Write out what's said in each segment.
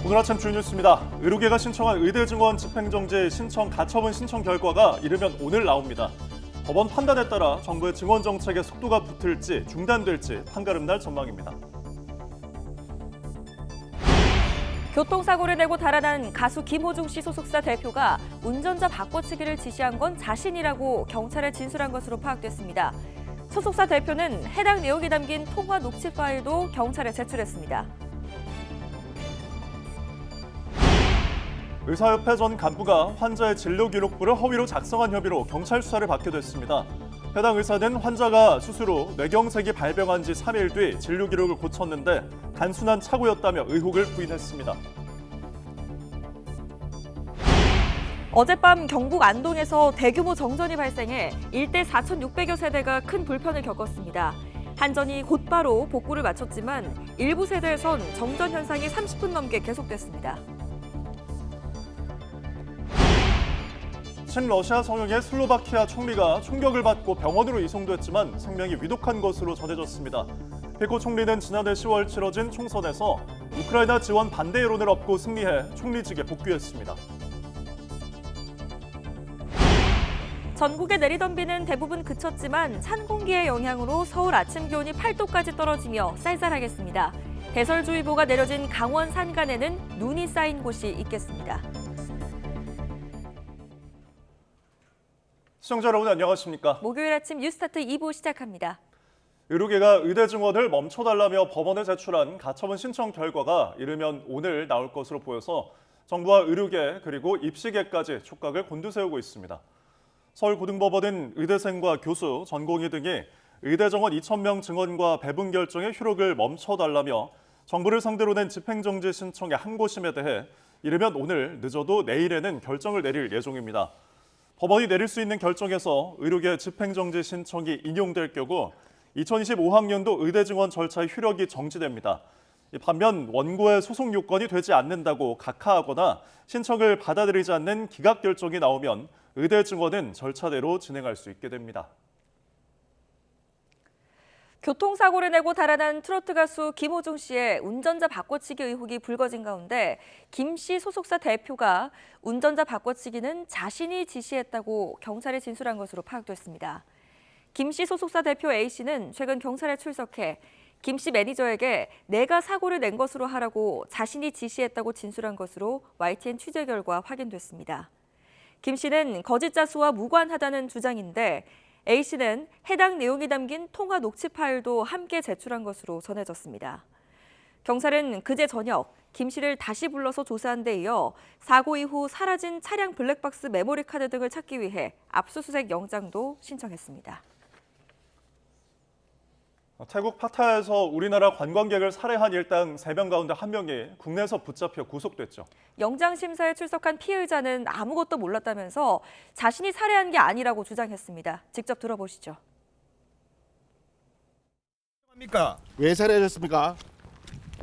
오늘 아침 주요 뉴스입니다. 의료계가 신청한 의대 증원 집행정지 신청 가처분 신청 결과가 이르면 오늘 나옵니다. 법원 판단에 따라 정부의 증원 정책에 속도가 붙을지 중단될지 판가름 날 전망입니다. 교통사고를 내고 달아난 가수 김호중 씨 소속사 대표가 운전자 바꿔치기를 지시한 건 자신이라고 경찰에 진술한 것으로 파악됐습니다. 소속사 대표는 해당 내용이 담긴 통화 녹취 파일도 경찰에 제출했습니다. 의사협회 전 간부가 환자의 진료 기록부를 허위로 작성한 혐의로 경찰 수사를 받게 됐습니다. 해당 의사는 환자가 스스로 뇌경색이 발병한 지 3일 뒤 진료 기록을 고쳤는데 단순한 착오였다며 의혹을 부인했습니다. 어젯밤 경북 안동에서 대규모 정전이 발생해 일대 4,600여 세대가 큰 불편을 겪었습니다. 한전이 곧바로 복구를 마쳤지만 일부 세대에선 정전 현상이 30분 넘게 계속됐습니다. 친러시아 성향의 슬로바키아 총리가 총격을 받고 병원으로 이송됐지만 생명이 위독한 것으로 전해졌습니다. 피코 총리는 지난해 10월 치러진 총선에서 우크라이나 지원 반대 여론을 업고 승리해 총리직에 복귀했습니다. 전국에 내리던 비는 대부분 그쳤지만 찬 공기의 영향으로 서울 아침 기온이 8도까지 떨어지며 쌀쌀하겠습니다. 대설주의보가 내려진 강원 산간에는 눈이 쌓인 곳이 있겠습니다. 시청자 여러분 안녕하십니까? 목요일 아침 뉴스타트 2부 시작합니다. 의료계가 의대 증원을 멈춰달라며 법원에 제출한 가처분 신청 결과가 이르면 오늘 나올 것으로 보여서 정부와 의료계 그리고 입시계까지 촉각을 곤두세우고 있습니다. 서울고등법원은 의대생과 교수, 전공의 등이 의대 정원 2,000명 증원과 배분 결정의 효력을 멈춰달라며 정부를 상대로 낸 집행정지 신청의 항고심에 대해 이르면 오늘 늦어도 내일에는 결정을 내릴 예정입니다. 법원이 내릴 수 있는 결정에서 의료계 집행정지 신청이 인용될 경우 2025학년도 의대 증원 절차의 효력이 정지됩니다. 반면 원고의 소송 요건이 되지 않는다고 각하하거나 신청을 받아들이지 않는 기각 결정이 나오면 의대 증원은 절차대로 진행할 수 있게 됩니다. 교통사고를 내고 달아난 트로트 가수 김호중 씨의 운전자 바꿔치기 의혹이 불거진 가운데 김 씨 소속사 대표가 운전자 바꿔치기는 자신이 지시했다고 경찰에 진술한 것으로 파악됐습니다. 김 씨 소속사 대표 A 씨는 최근 경찰에 출석해 김 씨 매니저에게 내가 사고를 낸 것으로 하라고 자신이 지시했다고 진술한 것으로 YTN 취재 결과 확인됐습니다. 김 씨는 거짓 자수와 무관하다는 주장인데 A 씨는 해당 내용이 담긴 통화 녹취 파일도 함께 제출한 것으로 전해졌습니다. 경찰은 그제 저녁 김 씨를 다시 불러서 조사한 데 이어 사고 이후 사라진 차량 블랙박스 메모리 카드 등을 찾기 위해 압수수색 영장도 신청했습니다. 태국 파타야에서 우리나라 관광객을 살해한 일당 3명 가운데 1명이 국내에서 붙잡혀 구속됐죠. 영장 심사에 출석한 피의자는 아무것도 몰랐다면서 자신이 살해한 게 아니라고 주장했습니다. 직접 들어보시죠. 왜 살해하셨습니까?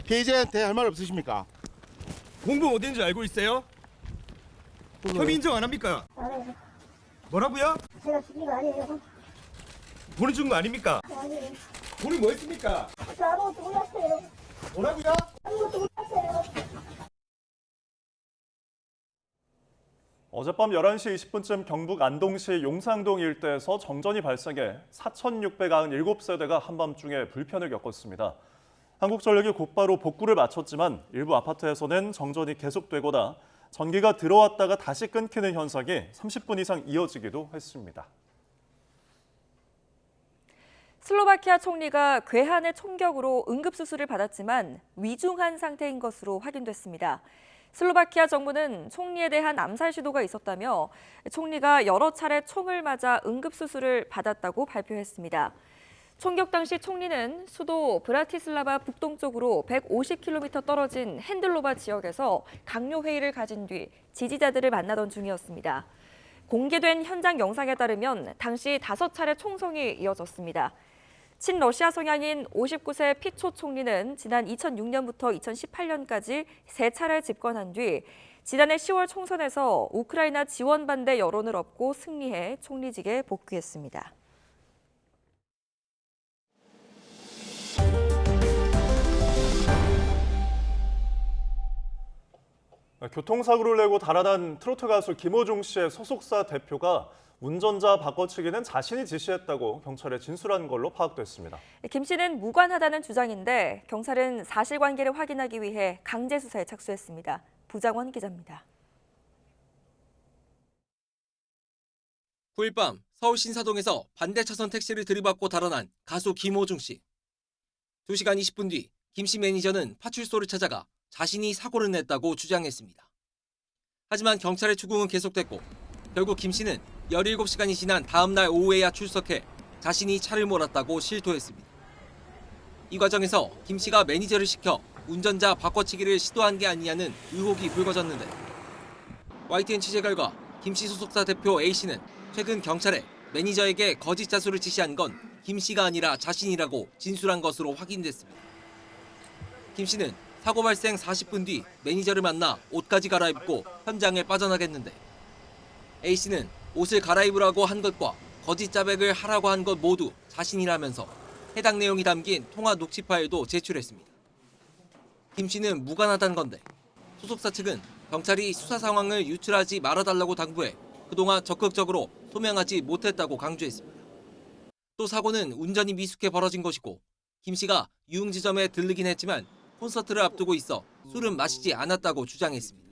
피해자한테 할 말 없으십니까? 공범 어딘지 알고 있어요? 혐의 인정 안 합니까? 뭐라고요? 제가 죽인 거 아니에요. 본인 죽은 거 아닙니까? 아니에요. 본인 뭐 했습니까? 저 아무것도 몰랐어요. 뭐라고요? 아무것도 몰랐어요. 어젯밤 11시 20분쯤 경북 안동시 용상동 일대에서 정전이 발생해 4,697세대가 한밤중에 불편을 겪었습니다. 한국전력이 곧바로 복구를 마쳤지만 일부 아파트에서는 정전이 계속되거나 전기가 들어왔다가 다시 끊기는 현상이 30분 이상 이어지기도 했습니다. 슬로바키아 총리가 괴한의 총격으로 응급수술을 받았지만 위중한 상태인 것으로 확인됐습니다. 슬로바키아 정부는 총리에 대한 암살 시도가 있었다며 총리가 여러 차례 총을 맞아 응급수술을 받았다고 발표했습니다. 총격 당시 총리는 수도 브라티슬라바 북동쪽으로 150km 떨어진 핸들로바 지역에서 강요회의를 가진 뒤 지지자들을 만나던 중이었습니다. 공개된 현장 영상에 따르면 당시 5차례 총성이 이어졌습니다. 친러시아 성향인 59세 피초 총리는 지난 2006년부터 2018년까지 3차례 집권한 뒤 지난해 10월 총선에서 우크라이나 지원 반대 여론을 얻고 승리해 총리직에 복귀했습니다. 교통사고를 내고 달아난 트로트 가수 김호중 씨의 소속사 대표가 운전자 바꿔치기는 자신이 지시했다고 경찰에 진술한 걸로 파악됐습니다. 김 씨는 무관하다는 주장인데 경찰은 사실관계를 확인하기 위해 강제 수사에 착수했습니다. 부장원 기자입니다. 9일 밤 서울 신사동에서 반대 차선 택시를 들이받고 달아난 가수 김호중 씨. 2시간 20분 뒤 김 씨 매니저는 파출소를 찾아가 자신이 사고를 냈다고 주장했습니다. 하지만 경찰의 추궁은 계속됐고 결국 김 씨는 17시간이 지난 다음 날 오후에야 출석해 자신이 차를 몰았다고 실토했습니다. 이 과정에서 김 씨가 매니저를 시켜 운전자 바꿔치기를 시도한 게 아니냐는 의혹이 불거졌는데 YTN 취재 결과 김 씨 소속사 대표 A 씨는 최근 경찰에 매니저에게 거짓 자수를 지시한 건 김 씨가 아니라 자신이라고 진술한 것으로 확인됐습니다. 김 씨는 사고 발생 40분 뒤 매니저를 만나 옷까지 갈아입고 현장에 빠져나갔는데 A 씨는 옷을 갈아입으라고 한 것과 거짓 자백을 하라고 한 것 모두 자신이라면서 해당 내용이 담긴 통화 녹취 파일도 제출했습니다. 김 씨는 무관하다는 건데 소속사 측은 경찰이 수사 상황을 유출하지 말아달라고 당부해 그동안 적극적으로 소명하지 못했다고 강조했습니다. 또 사고는 운전이 미숙해 벌어진 것이고 김 씨가 유흥지점에 들르긴 했지만 콘서트를 앞두고 있어 술은 마시지 않았다고 주장했습니다.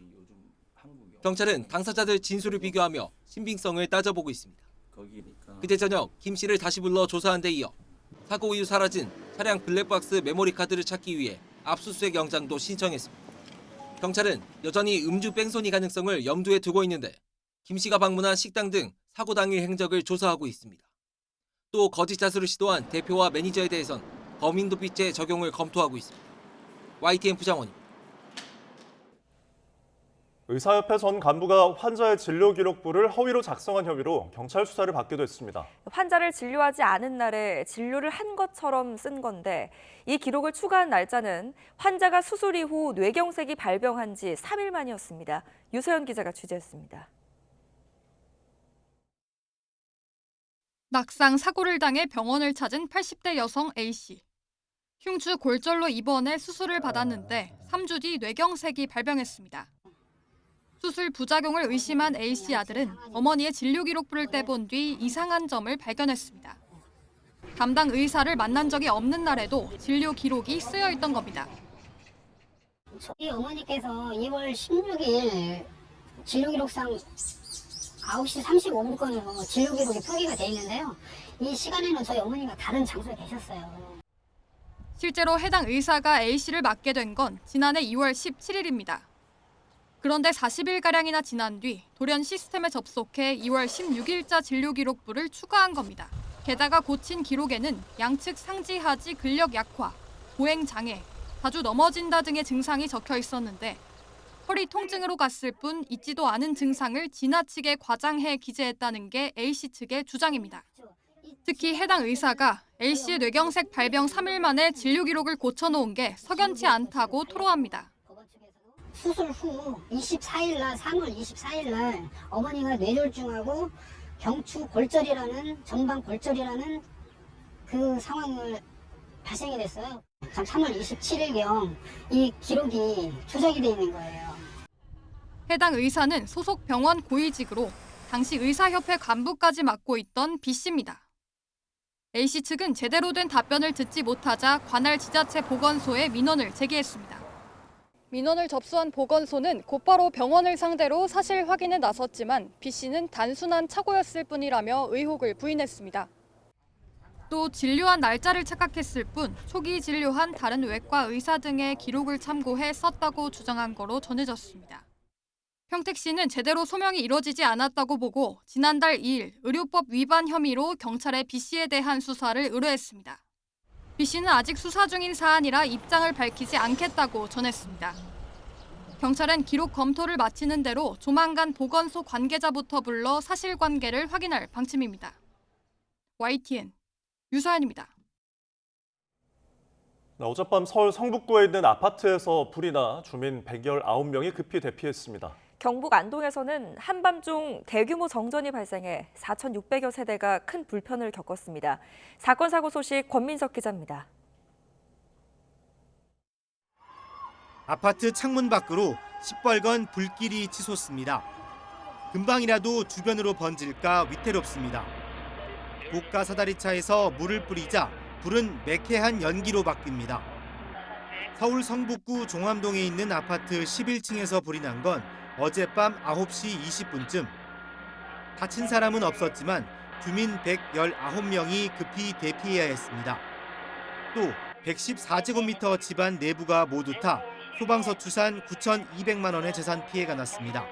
경찰은 당사자들 진술을 비교하며 신빙성을 따져보고 있습니다. 그제 저녁 김 씨를 다시 불러 조사한 데 이어 사고 이후 사라진 차량 블랙박스 메모리 카드를 찾기 위해 압수수색 영장도 신청했습니다. 경찰은 여전히 음주 뺑소니 가능성을 염두에 두고 있는데 김 씨가 방문한 식당 등 사고 당일 행적을 조사하고 있습니다. 또 거짓 자수를 시도한 대표와 매니저에 대해선 범인도피죄 적용을 검토하고 있습니다. YTN 부장원입니다. 의사협회 전 간부가 환자의 진료 기록부를 허위로 작성한 혐의로 경찰 수사를 받기도 했습니다. 환자를 진료하지 않은 날에 진료를 한 것처럼 쓴 건데 이 기록을 추가한 날짜는 환자가 수술 이후 뇌경색이 발병한 지 3일 만이었습니다. 유서연 기자가 취재했습니다. 낙상 사고를 당해 병원을 찾은 80대 여성 A씨. 흉추 골절로 입원해 수술을 받았는데 3주 뒤 뇌경색이 발병했습니다. 수술 부작용을 의심한 A씨 아들은 어머니의 진료 기록부를 떼본 뒤 이상한 점을 발견했습니다. 담당 의사를 만난 적이 없는 날에도 진료 기록이 쓰여 있던 겁니다. 저희 어머니께서 2월 16일 진료기록상 9시 35분권으로 진료기록이 표기가 돼 있는데요. 이 시간에는 저희 어머니가 다른 장소에 계셨어요. 실제로 해당 의사가 A씨를 맡게 된 건 지난해 2월 17일입니다. 그런데 40일가량이나 지난 뒤 돌연 시스템에 접속해 2월 16일자 진료 기록부를 추가한 겁니다. 게다가 고친 기록에는 양측 상지하지 근력 약화, 보행 장애, 자주 넘어진다 등의 증상이 적혀 있었는데 허리 통증으로 갔을 뿐 있지도 않은 증상을 지나치게 과장해 기재했다는 게 A씨 측의 주장입니다. 특히 해당 의사가 A씨의 뇌경색 발병 3일 만에 진료 기록을 고쳐놓은 게 석연치 않다고 토로합니다. 수술 후 24일 날 3월 24일 날 어머니가 뇌졸중하고 경추 골절이라는 전방 골절이라는 그 상황을 발생이 됐어요. 3월 27일경 이 기록이 조작이 돼 있는 거예요. 해당 의사는 소속 병원 고위직으로 당시 의사협회 간부까지 맡고 있던 B씨입니다. A씨 측은 제대로 된 답변을 듣지 못하자 관할 지자체 보건소에 민원을 제기했습니다. 민원을 접수한 보건소는 곧바로 병원을 상대로 사실 확인에 나섰지만 B씨는 단순한 착오였을 뿐이라며 의혹을 부인했습니다. 또 진료한 날짜를 착각했을 뿐 초기 진료한 다른 외과 의사 등의 기록을 참고해 썼다고 주장한 거로 전해졌습니다. 평택시는 제대로 소명이 이뤄지지 않았다고 보고 지난달 2일 의료법 위반 혐의로 경찰에 B씨에 대한 수사를 의뢰했습니다. B씨는 아직 수사 중인 사안이라 입장을 밝히지 않겠다고 전했습니다. 경찰은 기록 검토를 마치는 대로 조만간 보건소 관계자부터 불러 사실관계를 확인할 방침입니다. YTN 유서연입니다. 어젯밤 서울 성북구에 있는 아파트에서 불이 나 주민 119명이 급히 대피했습니다. 경북 안동에서는 한밤중 대규모 정전이 발생해 4,600여 세대가 큰 불편을 겪었습니다. 사건 사고 소식 권민석 기자입니다. 아파트 창문 밖으로 시뻘건 불길이 치솟습니다. 금방이라도 주변으로 번질까 위태롭습니다. 고가 사다리차에서 물을 뿌리자 불은 매캐한 연기로 바뀝니다. 서울 성북구 종암동에 있는 아파트 11층에서 불이 난 건 어젯밤 9시 20분쯤. 다친 사람은 없었지만 주민 119명이 급히 대피해야 했습니다. 또 114제곱미터 집안 내부가 모두 타 소방서 추산 9,200만 원의 재산 피해가 났습니다.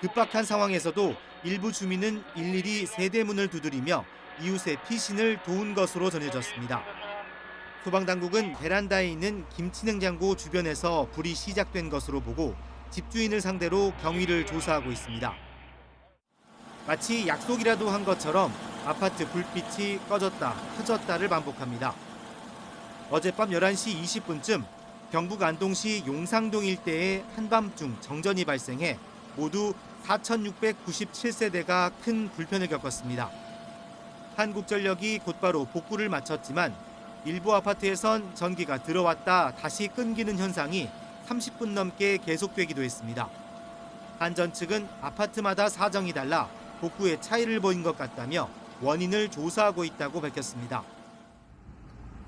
급박한 상황에서도 일부 주민은 일일이 세대문을 두드리며 이웃의 피신을 도운 것으로 전해졌습니다. 소방당국은 베란다에 있는 김치냉장고 주변에서 불이 시작된 것으로 보고 집주인을 상대로 경위를 조사하고 있습니다. 마치 약속이라도 한 것처럼 아파트 불빛이 꺼졌다 켜졌다를 반복합니다. 어젯밤 11시 20분쯤 경북 안동시 용상동 일대에 한밤중 정전이 발생해 모두 4,697세대가 큰 불편을 겪었습니다. 한국전력이 곧바로 복구를 마쳤지만 일부 아파트에선 전기가 들어왔다 다시 끊기는 현상이 30분 넘게 계속되기도 했습니다. 한전 측은 아파트마다 사정이 달라 복구에 차이를 보인 것 같다며 원인을 조사하고 있다고 밝혔습니다.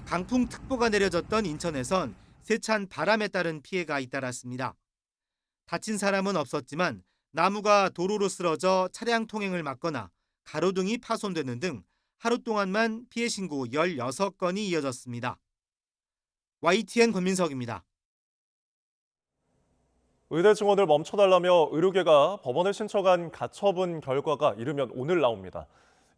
강풍특보가 내려졌던 인천에선 세찬 바람에 따른 피해가 잇따랐습니다. 다친 사람은 없었지만 나무가 도로로 쓰러져 차량 통행을 막거나 가로등이 파손되는 등 하루 동안만 피해 신고 16건이 이어졌습니다. YTN 권민석입니다. 의대 증원을 멈춰달라며 의료계가 법원에 신청한 가처분 결과가 이르면 오늘 나옵니다.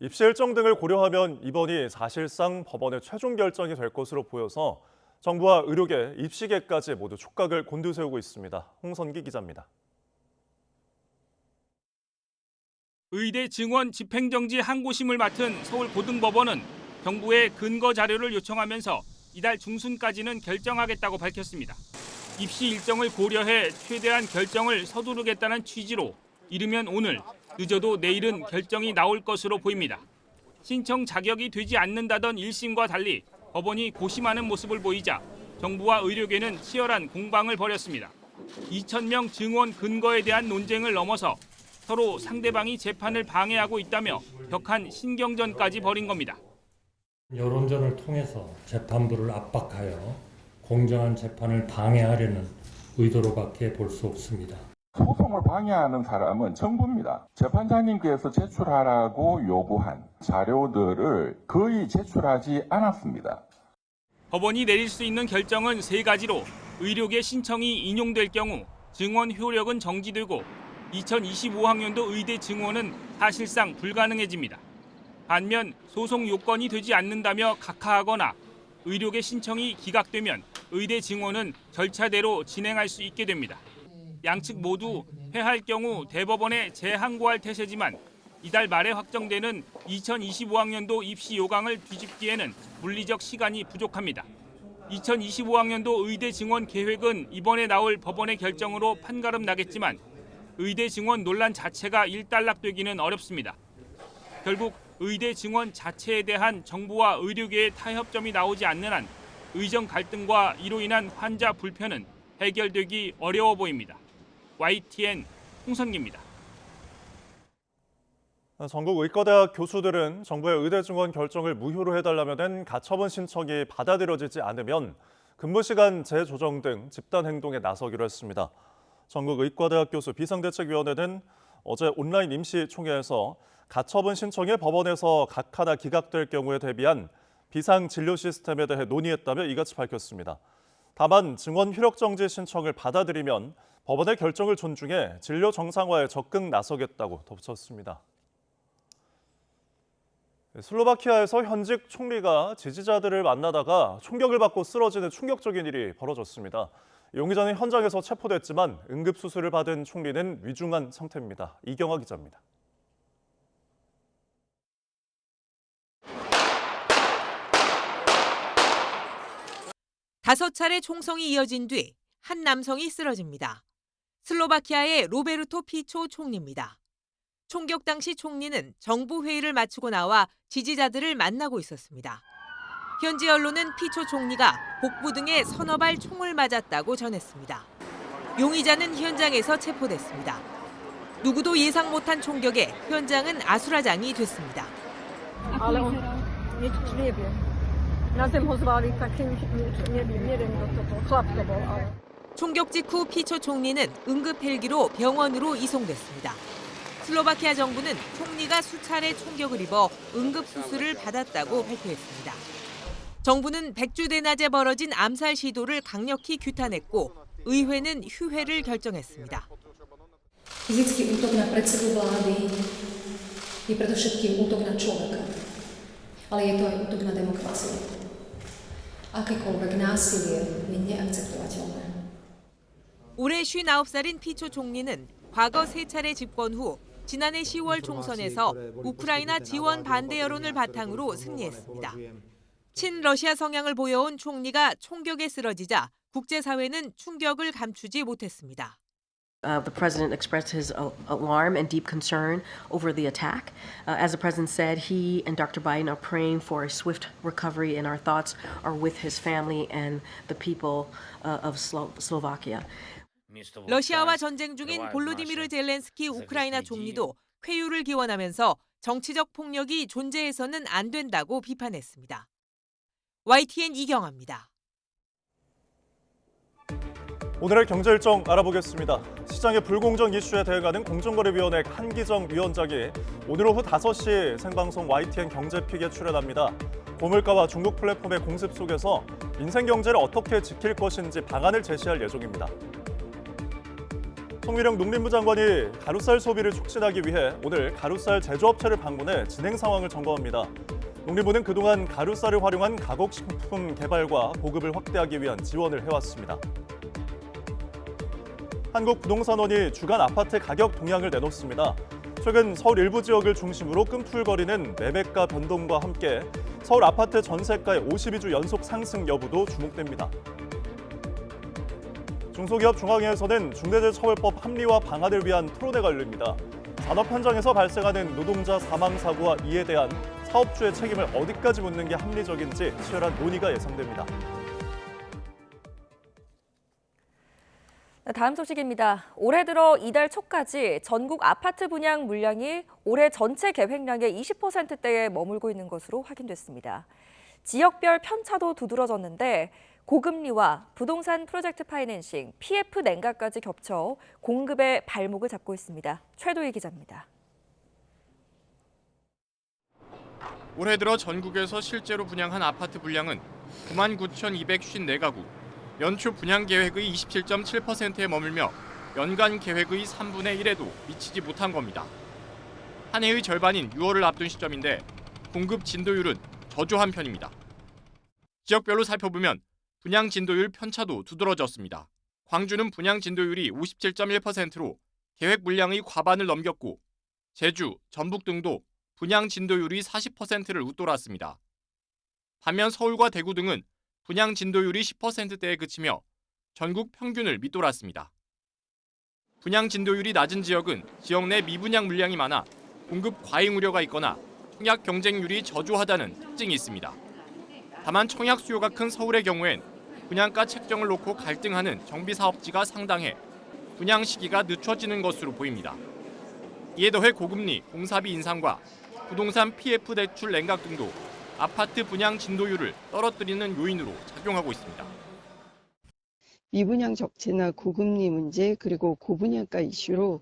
입시 일정 등을 고려하면 이번이 사실상 법원의 최종 결정이 될 것으로 보여서 정부와 의료계, 입시계까지 모두 촉각을 곤두세우고 있습니다. 홍선기 기자입니다. 의대 증원 집행정지 항고심을 맡은 서울고등법원은 정부에 근거 자료를 요청하면서 이달 중순까지는 결정하겠다고 밝혔습니다. 입시 일정을 고려해 최대한 결정을 서두르겠다는 취지로 이르면 오늘, 늦어도 내일은 결정이 나올 것으로 보입니다. 신청 자격이 되지 않는다던 1심과 달리 법원이 고심하는 모습을 보이자 정부와 의료계는 치열한 공방을 벌였습니다. 2,000명 증원 근거에 대한 논쟁을 넘어서 서로 상대방이 재판을 방해하고 있다며 격한 신경전까지 벌인 겁니다. 여론전을 통해서 재판부를 압박하여 공정한 재판을 방해하려는 의도로밖에 볼 수 없습니다. 소송을 방해하는 사람은 정부입니다. 재판장님께서 제출하라고 요구한 자료들을 거의 제출하지 않았습니다. 법원이 내릴 수 있는 결정은 3가지로 의료계 신청이 인용될 경우 증원 효력은 정지되고 2025학년도 의대 증원은 사실상 불가능해집니다. 반면 소송 요건이 되지 않는다며 각하하거나 의료계 신청이 기각되면 의대 증원은 절차대로 진행할 수 있게 됩니다. 양측 모두 패할 경우 대법원에 재항고할 태세지만 이달 말에 확정되는 2025학년도 입시 요강을 뒤집기에는 물리적 시간이 부족합니다. 2025학년도 의대 증원 계획은 이번에 나올 법원의 결정으로 판가름 나겠지만 의대 증원 논란 자체가 일단락되기는 어렵습니다. 결국 의대 증원 자체에 대한 정부와 의료계의 타협점이 나오지 않는 한 의정 갈등과 이로 인한 환자 불편은 해결되기 어려워 보입니다. YTN 홍선기입니다. 전국 의과대학 교수들은 정부의 의대 증원 결정을 무효로 해달라면 가처분 신청이 받아들여지지 않으면 근무 시간 재조정 등 집단 행동에 나서기로 했습니다. 전국 의과대학 교수 비상대책위원회는 어제 온라인 임시총회에서 가처분 신청이 법원에서 각하나 기각될 경우에 대비한 비상진료 시스템에 대해 논의했다며 이같이 밝혔습니다. 다만 증원 효력 정지 신청을 받아들이면 법원의 결정을 존중해 진료 정상화에 적극 나서겠다고 덧붙였습니다. 슬로바키아에서 현직 총리가 지지자들을 만나다가 총격을 받고 쓰러지는 충격적인 일이 벌어졌습니다. 용의자는 현장에서 체포됐지만 응급수술을 받은 총리는 위중한 상태입니다. 이경화 기자입니다. 다섯 차례 총성이 이어진 뒤 한 남성이 쓰러집니다. 슬로바키아의 로베르토 피초 총리입니다. 총격 당시 총리는 정부 회의를 마치고 나와 지지자들을 만나고 있었습니다. 현지 언론은 피초 총리가 복부 등에 서너 발 총을 맞았다고 전했습니다. 용의자는 현장에서 체포됐습니다. 누구도 예상 못한 총격에 현장은 아수라장이 됐습니다. 총격 직후 피초 총리는 응급 헬기로 병원으로 이송됐습니다. 슬로바키아 정부는 총리가 수차례 총격을 입어 응급 수술을 받았다고 발표했습니다. 정부는 백주대 낮에 벌어진 암살 시도를 강력히 규탄했고 의회는 휴회를 결정했습니다. Fyzický útok na predsedu vlády je predovšetkým útok na človeka, ale je to aj útok na demokraciu. Akékoľvek násilie je neakceptovateľné. 올해 59살인 피초 총리는 과거 3차례 집권 후 지난해 10월 총선에서 우크라이나 지원 반대 여론을 바탕으로 승리했습니다. 친러시아 성향을 보여온 총리가 총격에 쓰러지자 국제사회는 충격을 감추지 못했습니다. The president expressed his alarm and deep concern over the attack. As the president said, he and Dr. Biden are praying for a swift recovery, and our thoughts are with his family and the people of Slovakia. 러시아와 전쟁 중인 볼로디미르 젤렌스키 우크라이나 총리도 회유를 기원하면서 정치적 폭력이 존재해서는 안 된다고 비판했습니다. YTN 이경아입니다. 오늘의 경제 일정 알아보겠습니다. 시장의 불공정 이슈에 대응하는 공정거래위원회 한기정 위원장이 오늘 오후 5시 생방송 YTN 경제픽에 출연합니다. 고물가와 중국 플랫폼의 공습 속에서 민생 경제를 어떻게 지킬 것인지 방안을 제시할 예정입니다. 송미령 농림부 장관이 가루쌀 소비를 촉진하기 위해 오늘 가루쌀 제조업체를 방문해 진행 상황을 점검합니다. 농림부는 그동안 가루쌀을 활용한 가공식품 개발과 보급을 확대하기 위한 지원을 해왔습니다. 한국부동산원이 주간 아파트 가격 동향을 내놓습니다. 최근 서울 일부 지역을 중심으로 끔풀거리는 매매가 변동과 함께 서울 아파트 전세가의 52주 연속 상승 여부도 주목됩니다. 중소기업 중앙회에서는 중대재해처벌법 합리화 방안을 위한 토론회가 열립니다. 산업 현장에서 발생하는 노동자 사망 사고와 이에 대한 사업주의 책임을 어디까지 묻는 게 합리적인지 치열한 논의가 예상됩니다. 다음 소식입니다. 올해 들어 이달 초까지 전국 아파트 분양 물량이 올해 전체 계획량의 20%대에 머물고 있는 것으로 확인됐습니다. 지역별 편차도 두드러졌는데 고금리와 부동산 프로젝트 파이낸싱, PF 냉각까지 겹쳐 공급의 발목을 잡고 있습니다. 최도희 기자입니다. 올해 들어 전국에서 실제로 분양한 아파트 분량은 99,254가구, 연초 분양 계획의 27.7%에 머물며 연간 계획의 3분의 1에도 미치지 못한 겁니다. 한 해의 절반인 6월을 앞둔 시점인데 공급 진도율은 저조한 편입니다. 지역별로 살펴보면 분양 진도율 편차도 두드러졌습니다. 광주는 분양 진도율이 57.1%로 계획 물량의 과반을 넘겼고 제주, 전북 등도 분양 진도율이 40%를 웃돌았습니다. 반면 서울과 대구 등은 분양 진도율이 10%대에 그치며 전국 평균을 밑돌았습니다. 분양 진도율이 낮은 지역은 지역 내 미분양 물량이 많아 공급 과잉 우려가 있거나 청약 경쟁률이 저조하다는 특징이 있습니다. 다만 청약 수요가 큰 서울의 경우엔 분양가 책정을 놓고 갈등하는 정비사업지가 상당해 분양 시기가 늦춰지는 것으로 보입니다. 이에 더해 고금리, 공사비 인상과 부동산 PF 대출 냉각 등도 아파트 분양 진도율을 떨어뜨리는 요인으로 작용하고 있습니다. 미분양 적체나 고금리 문제 그리고 고분양가 이슈로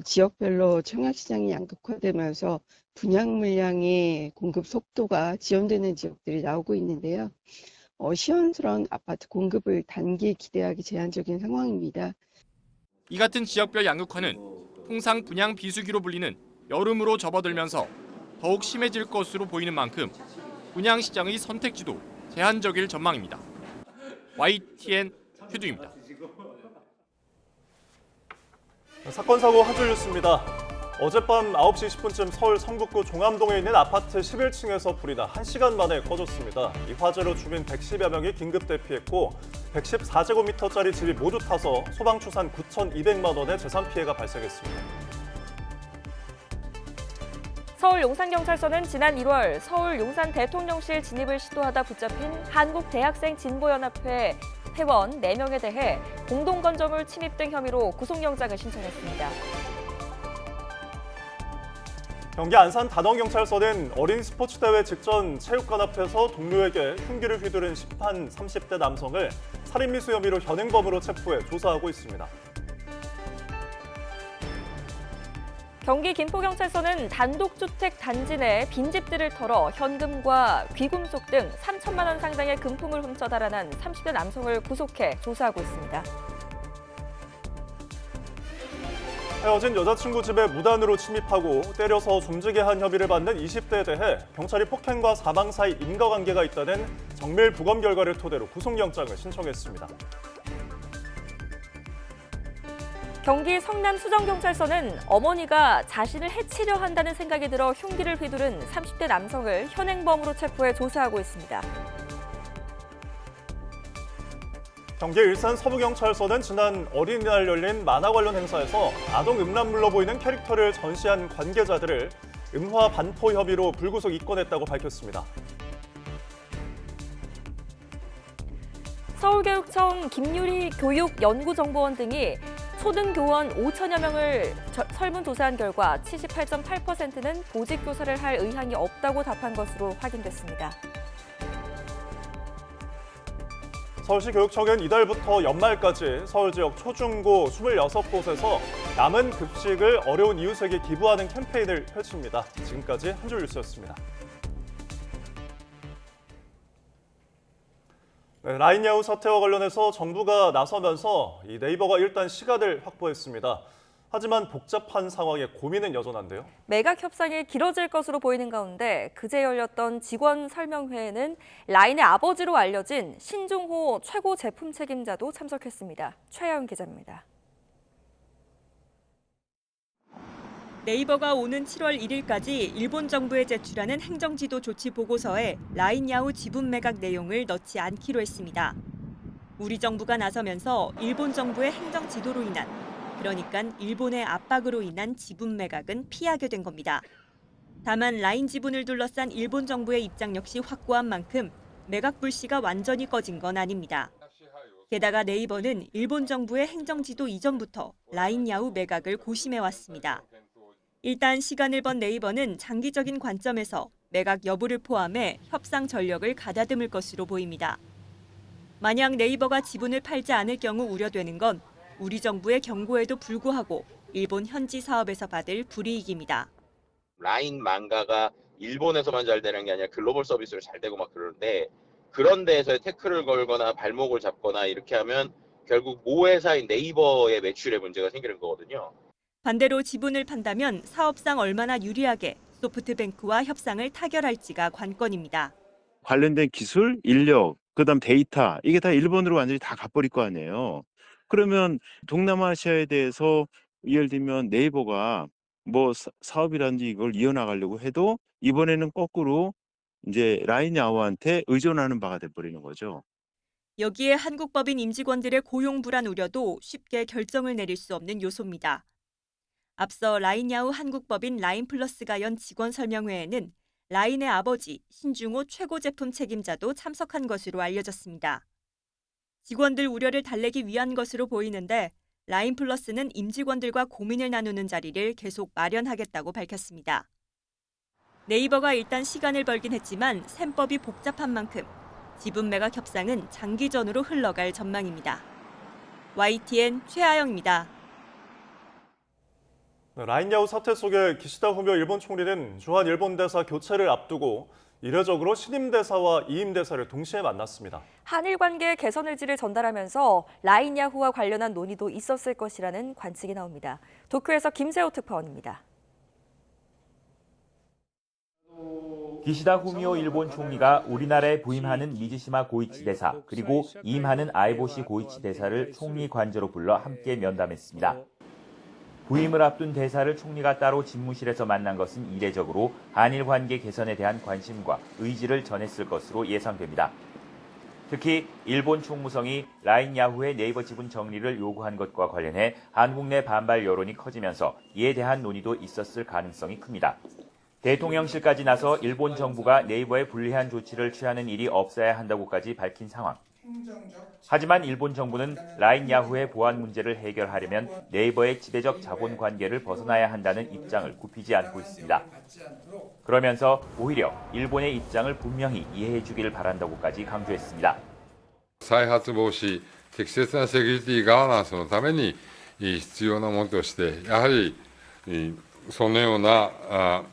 지역별로 청약시장이 양극화되면서 분양 물량의 공급 속도가 지연되는 지역들이 나오고 있는데요. 시원스러운 아파트 공급을 단기에 기대하기 제한적인 상황입니다. 이 같은 지역별 양극화는 통상 분양 비수기로 불리는 여름으로 접어들면서 더욱 심해질 것으로 보이는 만큼 분양시장의 선택지도 제한적일 전망입니다. YTN 최두입니다. 사건 사고 한 줄 뉴스입니다. 어젯밤 9시 10분쯤 서울 성북구 종암동에 있는 아파트 11층에서 불이 나 1시간 만에 꺼졌습니다. 이 화재로 주민 110여 명이 긴급 대피했고 114제곱미터짜리 집이 모두 타서 소방 추산 9,200만 원의 재산 피해가 발생했습니다. 서울 용산경찰서는 지난 1월 서울 용산 대통령실 진입을 시도하다 붙잡힌 한국대학생진보연합회 회원 4명에 대해 공동건조물 침입 등 혐의로 구속영장을 신청했습니다. 경기 안산 단원경찰서는 어린 스포츠 대회 직전 체육관 앞에서 동료에게 흉기를 휘두른 심판 30대 남성을 살인미수 혐의로 현행범으로 체포해 조사하고 있습니다. 경기 김포경찰서는 단독주택 단지 내 빈집들을 털어 현금과 귀금속 등 3천만 원 상당의 금품을 훔쳐 달아난 30대 남성을 구속해 조사하고 있습니다. 헤어진 여자친구 집에 무단으로 침입하고 때려서 숨지게 한 혐의를 받는 20대에 대해 경찰이 폭행과 사망 사이 인과관계가 있다는 정밀 부검 결과를 토대로 구속영장을 신청했습니다. 경기 성남 수정경찰서는 어머니가 자신을 해치려 한다는 생각이 들어 흉기를 휘두른 30대 남성을 현행범으로 체포해 조사하고 있습니다. 경기 일산 서부경찰서는 지난 어린이날 열린 만화 관련 행사에서 아동 음란물로 보이는 캐릭터를 전시한 관계자들을 음화 반포 혐의로 불구속 입건했다고 밝혔습니다. 서울교육청 김유리 교육연구정보원 등이 초등교원 5천여 명을 설문조사한 결과 78.8%는 보직교사를 할 의향이 없다고 답한 것으로 확인됐습니다. 서울시 교육청은 이달부터 연말까지 서울 지역 초중고 26곳에서 남은 급식을 어려운 이웃에게 기부하는 캠페인을 펼칩니다. 지금까지 한 줄 뉴스였습니다. 네, 라인야후 사태와 관련해서 정부가 나서면서 이 네이버가 일단 시간을 확보했습니다. 하지만 복잡한 상황에 고민은 여전한데요. 매각 협상이 길어질 것으로 보이는 가운데 그제 열렸던 직원 설명회에는 라인의 아버지로 알려진 신중호 최고 제품 책임자도 참석했습니다. 최하영 기자입니다. 네이버가 오는 7월 1일까지 일본 정부에 제출하는 행정지도 조치 보고서에 라인야후 지분 매각 내용을 넣지 않기로 했습니다. 우리 정부가 나서면서 일본 정부의 행정지도로 인한, 그러니까 일본의 압박으로 인한 지분 매각은 피하게 된 겁니다. 다만 라인 지분을 둘러싼 일본 정부의 입장 역시 확고한 만큼 매각 불씨가 완전히 꺼진 건 아닙니다. 게다가 네이버는 일본 정부의 행정지도 이전부터 라인야후 매각을 고심해왔습니다. 일단 시간을 번 네이버는 장기적인 관점에서 매각 여부를 포함해 협상 전력을 가다듬을 것으로 보입니다. 만약 네이버가 지분을 팔지 않을 경우 우려되는 건 우리 정부의 경고에도 불구하고 일본 현지 사업에서 받을 불이익입니다. 라인 망가가 일본에서만 잘 되는 게 아니라 글로벌 서비스로 잘 되고 막 그러는데 그런 데에서 태클을 걸거나 발목을 잡거나 이렇게 하면 결국 모회사인 네이버의 매출에 문제가 생기는 거거든요. 반대로 지분을 판다면 사업상 얼마나 유리하게 소프트뱅크와 협상을 타결할지가 관건입니다. 관련된 기술, 인력, 그다음 데이터 이게 다 일본으로 완전히 다 가버릴 거 아니에요. 그러면 동남아시아에 대해서 예를 들면 네이버가 뭐 사업이라든지 이걸 이어나가려고 해도 이번에는 거꾸로 이제 라인야후한테 의존하는 바가 돼버리는 거죠. 여기에 한국법인 임직원들의 고용 불안 우려도 쉽게 결정을 내릴 수 없는 요소입니다. 앞서 라인야후 한국법인 라인플러스가 연 직원 설명회에는 라인의 아버지 신중호 최고 제품 책임자도 참석한 것으로 알려졌습니다. 직원들 우려를 달래기 위한 것으로 보이는데 라인플러스는 임직원들과 고민을 나누는 자리를 계속 마련하겠다고 밝혔습니다. 네이버가 일단 시간을 벌긴 했지만 셈법이 복잡한 만큼 지분 매각 협상은 장기전으로 흘러갈 전망입니다. YTN 최하영입니다. 라인야후 사태 속에 기시다 후미오 일본 총리는 주한 일본 대사 교체를 앞두고 이례적으로 신임 대사와 이임 대사를 동시에 만났습니다. 한일 관계 개선 의지를 전달하면서 라인야후와 관련한 논의도 있었을 것이라는 관측이 나옵니다. 도쿄에서 김세호 특파원입니다. 기시다 후미오 일본 총리가 우리나라에 부임하는 미즈시마 고이치 대사 그리고 이임하는 아이보시 고이치 대사를 총리 관저로 불러 함께 면담했습니다. 부임을 앞둔 대사를 총리가 따로 집무실에서 만난 것은 이례적으로 한일 관계 개선에 대한 관심과 의지를 전했을 것으로 예상됩니다. 특히 일본 총무성이 라인야후의 네이버 지분 정리를 요구한 것과 관련해 한국 내 반발 여론이 커지면서 이에 대한 논의도 있었을 가능성이 큽니다. 대통령실까지 나서 일본 정부가 네이버에 불리한 조치를 취하는 일이 없어야 한다고까지 밝힌 상황. 하지만 일본 정부는 라인 야후의 보안 문제를 해결하려면 네이버의 지배적 자본 관계를 벗어나야 한다는 입장을 굽히지 않고 있습니다. 그러면서 오히려 일본의 입장을 분명히 이해해 주기를 바란다고까지 강조했습니다. 再発防止、適切なセキュリティガバナンスのために必要なものとして、やはりそのような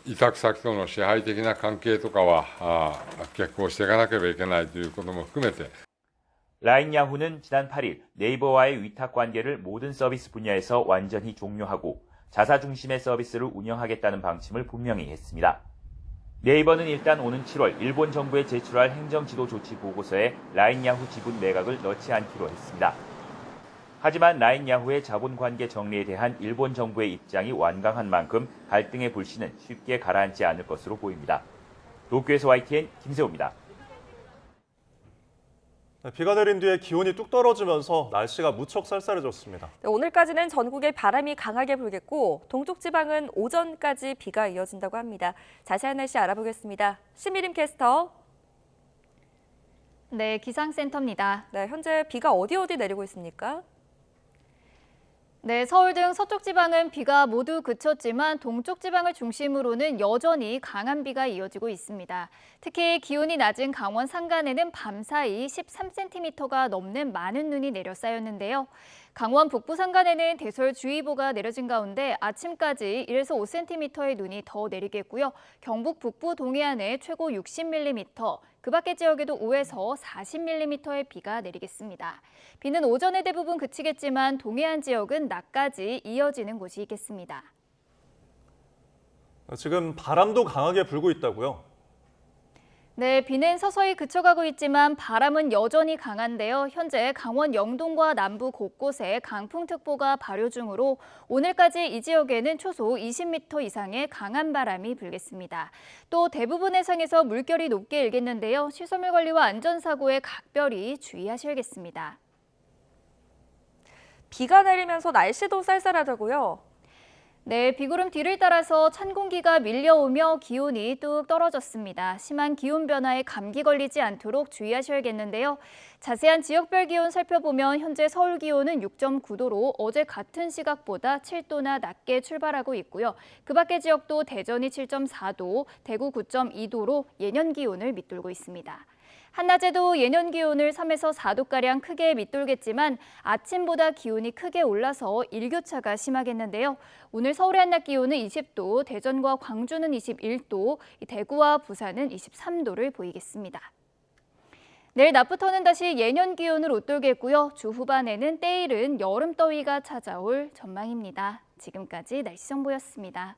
委託先との支配的な関係とかは逆行していかなければいけないということも含めて 라인 야후는 지난 8일 네이버와의 위탁 관계를 모든 서비스 분야에서 완전히 종료하고 자사 중심의 서비스를 운영하겠다는 방침을 분명히 했습니다. 네이버는 일단 오는 7월 일본 정부에 제출할 행정지도 조치 보고서에 라인 야후 지분 매각을 넣지 않기로 했습니다. 하지만 라인 야후의 자본 관계 정리에 대한 일본 정부의 입장이 완강한 만큼 갈등의 불씨는 쉽게 가라앉지 않을 것으로 보입니다. 도쿄에서 YTN 김세호입니다. 비가 내린 뒤에 기온이 뚝 떨어지면서 날씨가 무척 쌀쌀해졌습니다. 오늘까지는 전국에 바람이 강하게 불겠고 동쪽 지방은 오전까지 비가 이어진다고 합니다. 자세한 날씨 알아보겠습니다. 신미림 캐스터. 네, 기상센터입니다. 네, 현재 비가 어디 내리고 있습니까? 네, 서울 등 서쪽 지방은 비가 모두 그쳤지만 동쪽 지방을 중심으로는 여전히 강한 비가 이어지고 있습니다. 특히 기온이 낮은 강원 산간에는 밤사이 13cm가 넘는 많은 눈이 내려 쌓였는데요. 강원 북부 산간에는 대설주의보가 내려진 가운데 아침까지 1에서 5cm의 눈이 더 내리겠고요. 경북 북부 동해안에 최고 60mm, 그 밖의 지역에도 5에서 40mm의 비가 내리겠습니다. 비는 오전에 대부분 그치겠지만 동해안 지역은 낮까지 이어지는 곳이 있겠습니다. 지금 바람도 강하게 불고 있다고요? 네, 비는 서서히 그쳐가고 있지만 바람은 여전히 강한데요. 현재 강원 영동과 남부 곳곳에 강풍특보가 발효 중으로 오늘까지 이 지역에는 초속 20m 이상의 강한 바람이 불겠습니다. 또 대부분 해상에서 물결이 높게 일겠는데요. 시설물 관리와 안전사고에 각별히 주의하셔야겠습니다. 비가 내리면서 날씨도 쌀쌀하다고요? 네, 비구름 뒤를 따라서 찬 공기가 밀려오며 기온이 뚝 떨어졌습니다. 심한 기온 변화에 감기 걸리지 않도록 주의하셔야겠는데요. 자세한 지역별 기온 살펴보면 현재 서울 기온은 6.9도로 어제 같은 시각보다 7도나 낮게 출발하고 있고요. 그 밖의 지역도 대전이 7.4도, 대구 9.2도로 예년 기온을 밑돌고 있습니다. 한낮에도 예년 기온을 3에서 4도가량 크게 밑돌겠지만 아침보다 기온이 크게 올라서 일교차가 심하겠는데요. 오늘 서울의 한낮 기온은 20도, 대전과 광주는 21도, 대구와 부산은 23도를 보이겠습니다. 내일 낮부터는 다시 예년 기온을 웃돌겠고요. 주 후반에는 때이른 여름 더위가 찾아올 전망입니다. 지금까지 날씨 정보였습니다.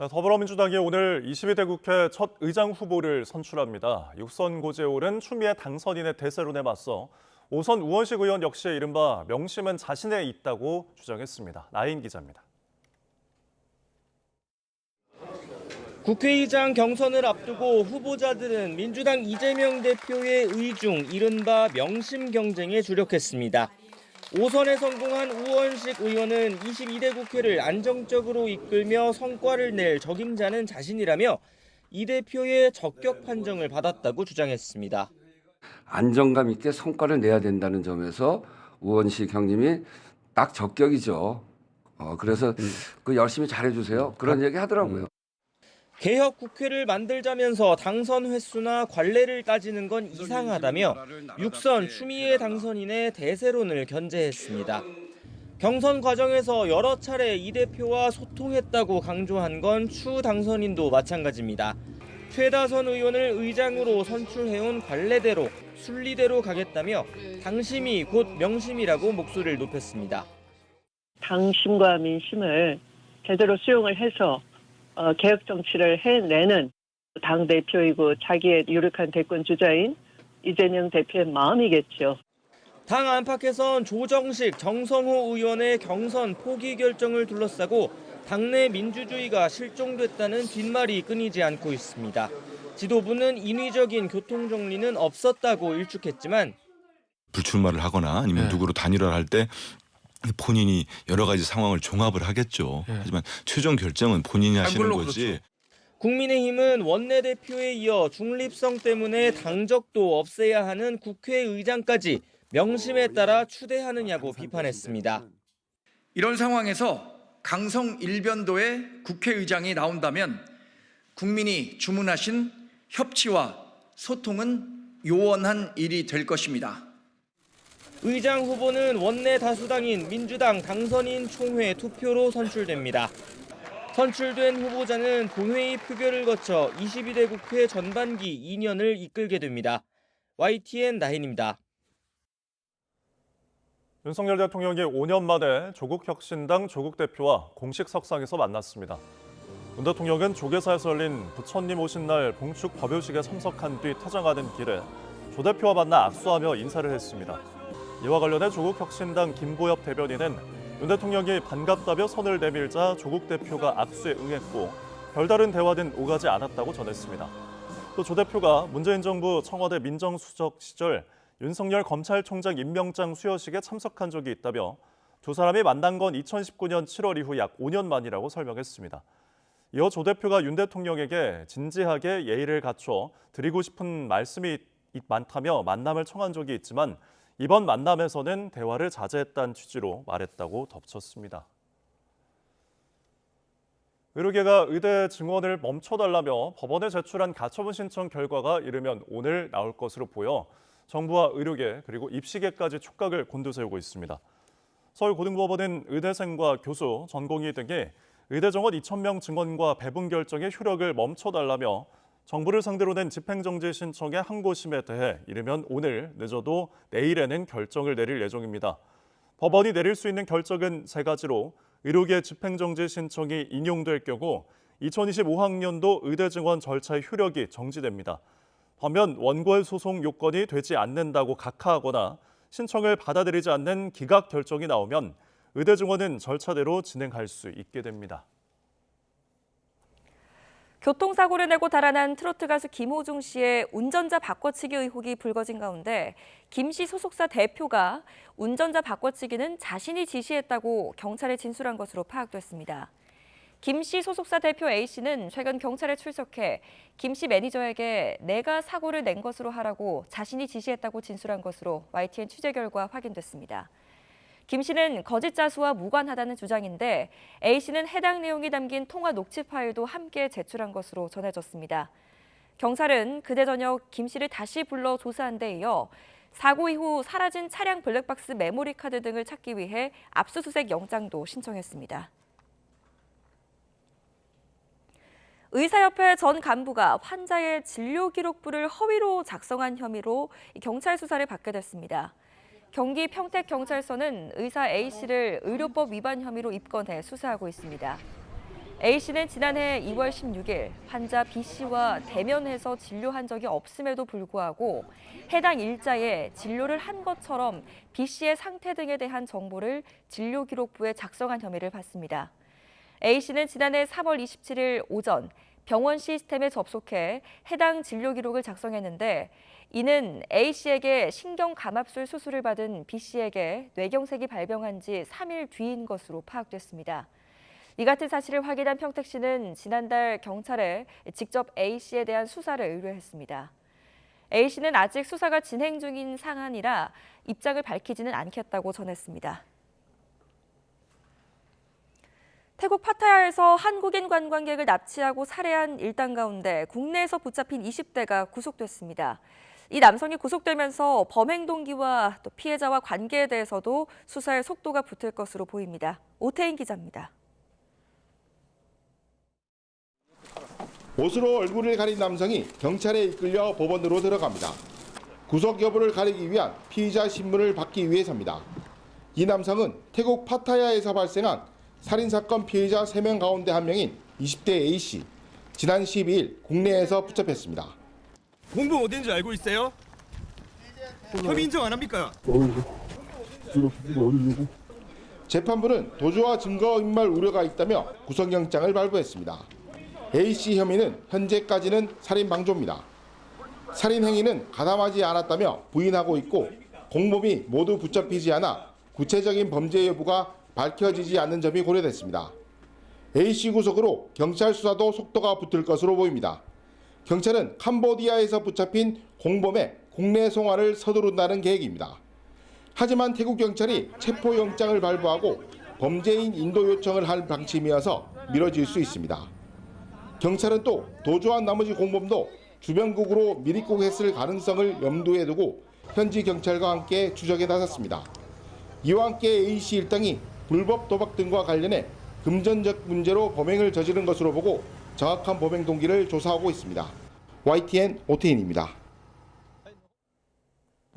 더불어민주당이 오늘 22대 국회 첫 의장 후보를 선출합니다. 6선 고지에 오른 추미애 당선인의 대세론에 맞서 오선 우원식 의원 역시 이른바 명심은 자신에 있다고 주장했습니다. 나인 기자입니다. 국회의장 경선을 앞두고 후보자들은 민주당 이재명 대표의 의중, 이른바 명심 경쟁에 주력했습니다. 5선에 성공한 우원식 의원은 22대 국회를 안정적으로 이끌며 성과를 낼 적임자는 자신이라며 이 대표의 적격 판정을 받았다고 주장했습니다. 안정감 있게 성과를 내야 된다는 점에서 우원식 형님이 딱 적격이죠. 그래서 그 열심히 잘해주세요. 그런 얘기 하더라고요. 개혁 국회를 만들자면서 당선 횟수나 관례를 따지는 건 이상하다며 6선 추미애 당선인의 대세론을 견제했습니다. 경선 과정에서 여러 차례 이 대표와 소통했다고 강조한 건 추 당선인도 마찬가지입니다. 최다선 의원을 의장으로 선출해온 관례대로 순리대로 가겠다며 당심이 곧 명심이라고 목소리를 높였습니다. 당심과 민심을 제대로 수용을 해서 개혁 정치를 해내는 당대표이고 자기의 유력한 대권 주자인 이재명 대표의 마음이겠죠. 당 안팎에선 조정식, 정성호 의원의 경선 포기 결정을 둘러싸고 당내 민주주의가 실종됐다는 뒷말이 끊이지 않고 있습니다. 지도부는 인위적인 교통정리는 없었다고 일축했지만 불출마를 하거나 아니면 누구로 단일화를 할 때 본인이 여러 가지 상황을 종합을 하겠죠. 하지만 최종 결정은 본인이 하시는 거지. 그렇죠. 국민의힘은 원내대표에 이어 중립성 때문에 당적도 없애야 하는 국회의장까지 명심에 따라 추대하느냐고 비판했습니다. 이런 상황에서 강성 일변도의 국회의장이 나온다면 국민이 주문하신 협치와 소통은 요원한 일이 될 것입니다. 의장 후보는 원내 다수당인 민주당 당선인 총회 투표로 선출됩니다. 선출된 후보자는 본회의 표결을 거쳐 22대 국회 전반기 2년을 이끌게 됩니다. YTN 나인입니다. 윤석열 대통령이 5년 만에 조국혁신당 조국 대표와 공식 석상에서 만났습니다. 윤 대통령은 조계사에서 열린 부처님 오신 날 봉축 법요식에 참석한 뒤 퇴장하는 길에 조 대표와 만나 악수하며 인사를 했습니다. 이와 관련해 조국혁신당 김보엽 대변인은 윤 대통령이 반갑다며 손을 내밀자 조국 대표가 악수에 응했고 별다른 대화는 오가지 않았다고 전했습니다. 또 조 대표가 문재인 정부 청와대 민정수석 시절 윤석열 검찰총장 임명장 수여식에 참석한 적이 있다며 두 사람이 만난 건 2019년 7월 이후 약 5년 만이라고 설명했습니다. 이어 조 대표가 윤 대통령에게 진지하게 예의를 갖춰 드리고 싶은 말씀이 많다며 만남을 청한 적이 있지만 이번 만남에서는 대화를 자제했다는 취지로 말했다고 덧붙였습니다. 의료계가 의대 증원을 멈춰달라며 법원에 제출한 가처분 신청 결과가 이르면 오늘 나올 것으로 보여 정부와 의료계 그리고 입시계까지 촉각을 곤두세우고 있습니다. 서울고등법원은 의대생과 교수, 전공의 등이 의대 정원 2,000명 증원과 배분 결정의 효력을 멈춰달라며 정부를 상대로 낸 집행정지 신청의 항고심에 대해 이르면 오늘, 늦어도 내일에는 결정을 내릴 예정입니다. 법원이 내릴 수 있는 결정은 세 가지로 의료계 집행정지 신청이 인용될 경우 2025학년도 의대 증원 절차의 효력이 정지됩니다. 반면 원고의 소송 요건이 되지 않는다고 각하하거나 신청을 받아들이지 않는 기각 결정이 나오면 의대 증원은 절차대로 진행할 수 있게 됩니다. 교통사고를 내고 달아난 트로트 가수 김호중 씨의 운전자 바꿔치기 의혹이 불거진 가운데 김 씨 소속사 대표가 운전자 바꿔치기는 자신이 지시했다고 경찰에 진술한 것으로 파악됐습니다. 김 씨 소속사 대표 A 씨는 최근 경찰에 출석해 김 씨 매니저에게 내가 사고를 낸 것으로 하라고 자신이 지시했다고 진술한 것으로 YTN 취재 결과 확인됐습니다. 김 씨는 거짓 자수와 무관하다는 주장인데 A 씨는 해당 내용이 담긴 통화 녹취 파일도 함께 제출한 것으로 전해졌습니다. 경찰은 그제 저녁 김 씨를 다시 불러 조사한 데 이어 사고 이후 사라진 차량 블랙박스 메모리 카드 등을 찾기 위해 압수수색 영장도 신청했습니다. 의사협회 전 간부가 환자의 진료 기록부를 허위로 작성한 혐의로 경찰 수사를 받게 됐습니다. 경기 평택경찰서는 의사 A씨를 의료법 위반 혐의로 입건해 수사하고 있습니다. A씨는 지난해 2월 16일 환자 B씨와 대면해서 진료한 적이 없음에도 불구하고 해당 일자에 진료를 한 것처럼 B씨의 상태 등에 대한 정보를 진료 기록부에 작성한 혐의를 받습니다. A씨는 지난해 3월 27일 오전 병원 시스템에 접속해 해당 진료 기록을 작성했는데 이는 A씨에게 신경감압술 수술을 받은 B씨에게 뇌경색이 발병한 지 3일 뒤인 것으로 파악됐습니다. 이 같은 사실을 확인한 평택시는 지난달 경찰에 직접 A씨에 대한 수사를 의뢰했습니다. A씨는 아직 수사가 진행 중인 사안이라 입장을 밝히지는 않겠다고 전했습니다. 태국 파타야에서 한국인 관광객을 납치하고 살해한 일당 가운데 국내에서 붙잡힌 20대가 구속됐습니다. 이 남성이 구속되면서 범행 동기와 또 피해자와 관계에 대해서도 수사의 속도가 붙을 것으로 보입니다. 오태인 기자입니다. 옷으로 얼굴을 가린 남성이 경찰에 이끌려 법원으로 들어갑니다. 구속 여부를 가리기 위한 피의자 신문을 받기 위해서입니다. 이 남성은 태국 파타야에서 발생한 살인사건 피해자 3명 가운데 한 명인 20대 A씨. 지난 12일 국내에서 붙잡혔습니다. 공범 어딘지 알고 있어요? 혐의 인정 안 합니까? 재판부는 도주와 증거인멸 우려가 있다며 구속영장을 발부했습니다. A씨 혐의는 현재까지는 살인 방조입니다. 살인 행위는 가담하지 않았다며 부인하고 있고 공범이 모두 붙잡히지 않아 구체적인 범죄 여부가 밝혀지지 않는 점이 고려됐습니다. A씨 구속으로 경찰 수사도 속도가 붙을 것으로 보입니다. 경찰은 캄보디아에서 붙잡힌 공범의 국내 송환을 서두른다는 계획입니다. 하지만 태국 경찰이 체포영장을 발부하고 범죄인 인도 요청을 할 방침이어서 미뤄질 수 있습니다. 경찰은 또 도주한 나머지 공범도 주변국으로 미입국했을 가능성을 염두에 두고 현지 경찰과 함께 추적에 나섰습니다. 이와 함께 A씨 일당이 불법 도박 등과 관련해 금전적 문제로 범행을 저지른 것으로 보고 정확한 범행 동기를 조사하고 있습니다. YTN 오태인입니다.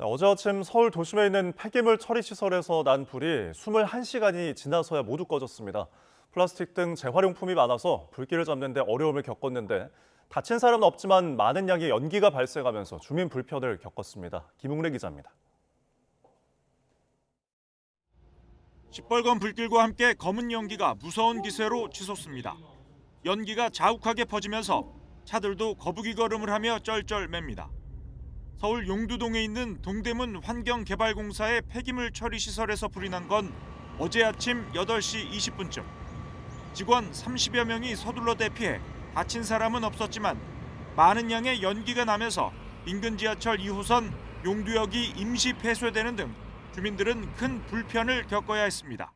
어제 아침 서울 도심에 있는 폐기물 처리 시설에서 난 불이 21시간이 지나서야 모두 꺼졌습니다. 플라스틱 등 재활용품이 많아서 불길을 잡는 데 어려움을 겪었는데 다친 사람은 없지만 많은 양의 연기가 발생하면서 주민 불편을 겪었습니다. 김웅래 기자입니다. 시뻘건 불길과 함께 검은 연기가 무서운 기세로 치솟습니다. 연기가 자욱하게 퍼지면서 차들도 거북이 걸음을 하며 쩔쩔맵니다. 서울 용두동에 있는 동대문 환경개발공사의 폐기물 처리 시설에서 불이 난 건 어제 아침 8시 20분쯤. 직원 30여 명이 서둘러 대피해 다친 사람은 없었지만 많은 양의 연기가 나면서 인근 지하철 2호선 용두역이 임시 폐쇄되는 등 주민들은 큰 불편을 겪어야 했습니다.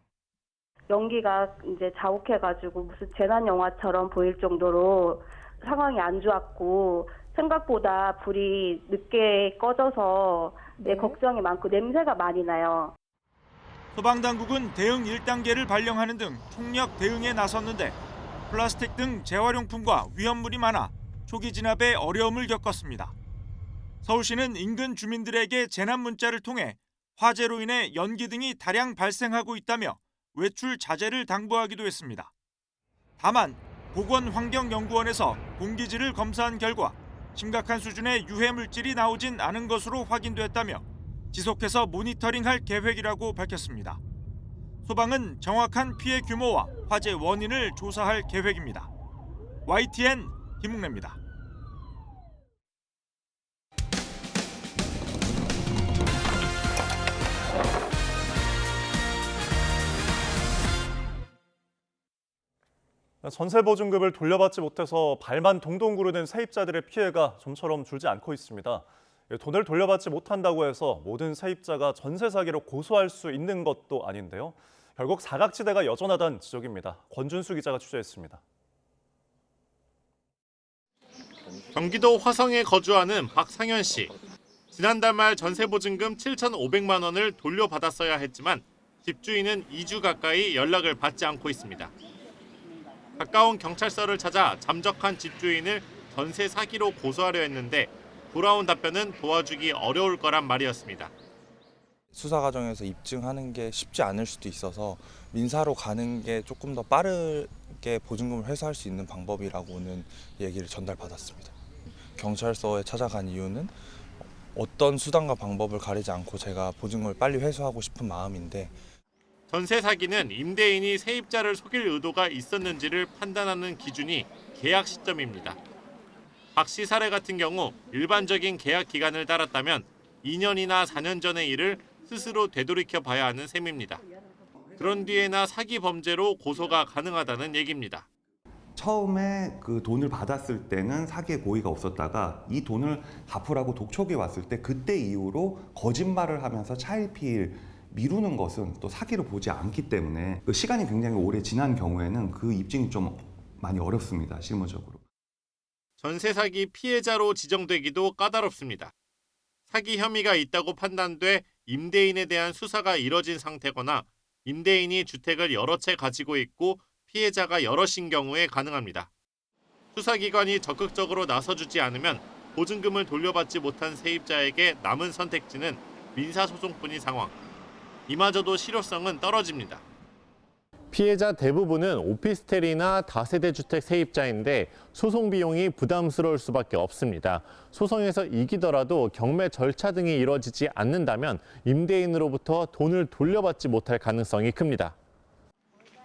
연기가 이제 자욱해가지고 무슨 재난 영화처럼 보일 정도로 상황이 안 좋았고 생각보다 불이 늦게 꺼져서 걱정이 많고 냄새가 많이 나요. 소방당국은 대응 1단계를 발령하는 등 총력 대응에 나섰는데 플라스틱 등 재활용품과 위험물이 많아 초기 진압에 어려움을 겪었습니다. 서울시는 인근 주민들에게 재난 문자를 통해 화재로 인해 연기 등이 다량 발생하고 있다며 외출 자제를 당부하기도 했습니다. 다만 보건환경연구원에서 공기질을 검사한 결과 심각한 수준의 유해 물질이 나오진 않은 것으로 확인됐다며 지속해서 모니터링할 계획이라고 밝혔습니다. 소방은 정확한 피해 규모와 화재 원인을 조사할 계획입니다. YTN 김웅래입니다. 전세보증금을 돌려받지 못해서 발만 동동 구르는 세입자들의 피해가 좀처럼 줄지 않고 있습니다. 돈을 돌려받지 못한다고 해서 모든 세입자가 전세 사기로 고소할 수 있는 것도 아닌데요. 결국 사각지대가 여전하다는 지적입니다. 권준수 기자가 취재했습니다. 경기도 화성에 거주하는 박상현 씨. 지난달 말 전세보증금 7,500만 원을 돌려받았어야 했지만 집주인은 2주 가까이 연락을 받지 않고 있습니다. 가까운 경찰서를 찾아 잠적한 집주인을 전세 사기로 고소하려 했는데 돌아온 답변은 도와주기 어려울 거란 말이었습니다. 수사 과정에서 입증하는 게 쉽지 않을 수도 있어서 민사로 가는 게 조금 더 빠르게 보증금을 회수할 수 있는 방법이라고는 얘기를 전달받았습니다. 경찰서에 찾아간 이유는 어떤 수단과 방법을 가리지 않고 제가 보증금을 빨리 회수하고 싶은 마음인데 전세 사기는 임대인이 세입자를 속일 의도가 있었는지를 판단하는 기준이 계약 시점입니다. 박 씨 사례 같은 경우 일반적인 계약 기간을 따랐다면 2년이나 4년 전의 일을 스스로 되돌이켜 봐야 하는 셈입니다. 그런 뒤에나 사기 범죄로 고소가 가능하다는 얘기입니다. 처음에 그 돈을 받았을 때는 사기의 고의가 없었다가 이 돈을 갚으라고 독촉이 왔을 때 그때 이후로 거짓말을 하면서 차일피일 미루는 것은 또 사기로 보지 않기 때문에 그 시간이 굉장히 오래 지난 경우에는 그 입증이 좀 많이 어렵습니다. 실무적으로. 전세 사기 피해자로 지정되기도 까다롭습니다. 사기 혐의가 있다고 판단돼 임대인에 대한 수사가 이뤄진 상태거나 임대인이 주택을 여러 채 가지고 있고 피해자가 여럿인 경우에 가능합니다. 수사기관이 적극적으로 나서주지 않으면 보증금을 돌려받지 못한 세입자에게 남은 선택지는 민사소송뿐인 상황. 이마저도 실효성은 떨어집니다. 피해자 대부분은 오피스텔이나 다세대 주택 세입자인데 소송 비용이 부담스러울 수밖에 없습니다. 소송에서 이기더라도 경매 절차 등이 이루어지지 않는다면 임대인으로부터 돈을 돌려받지 못할 가능성이 큽니다.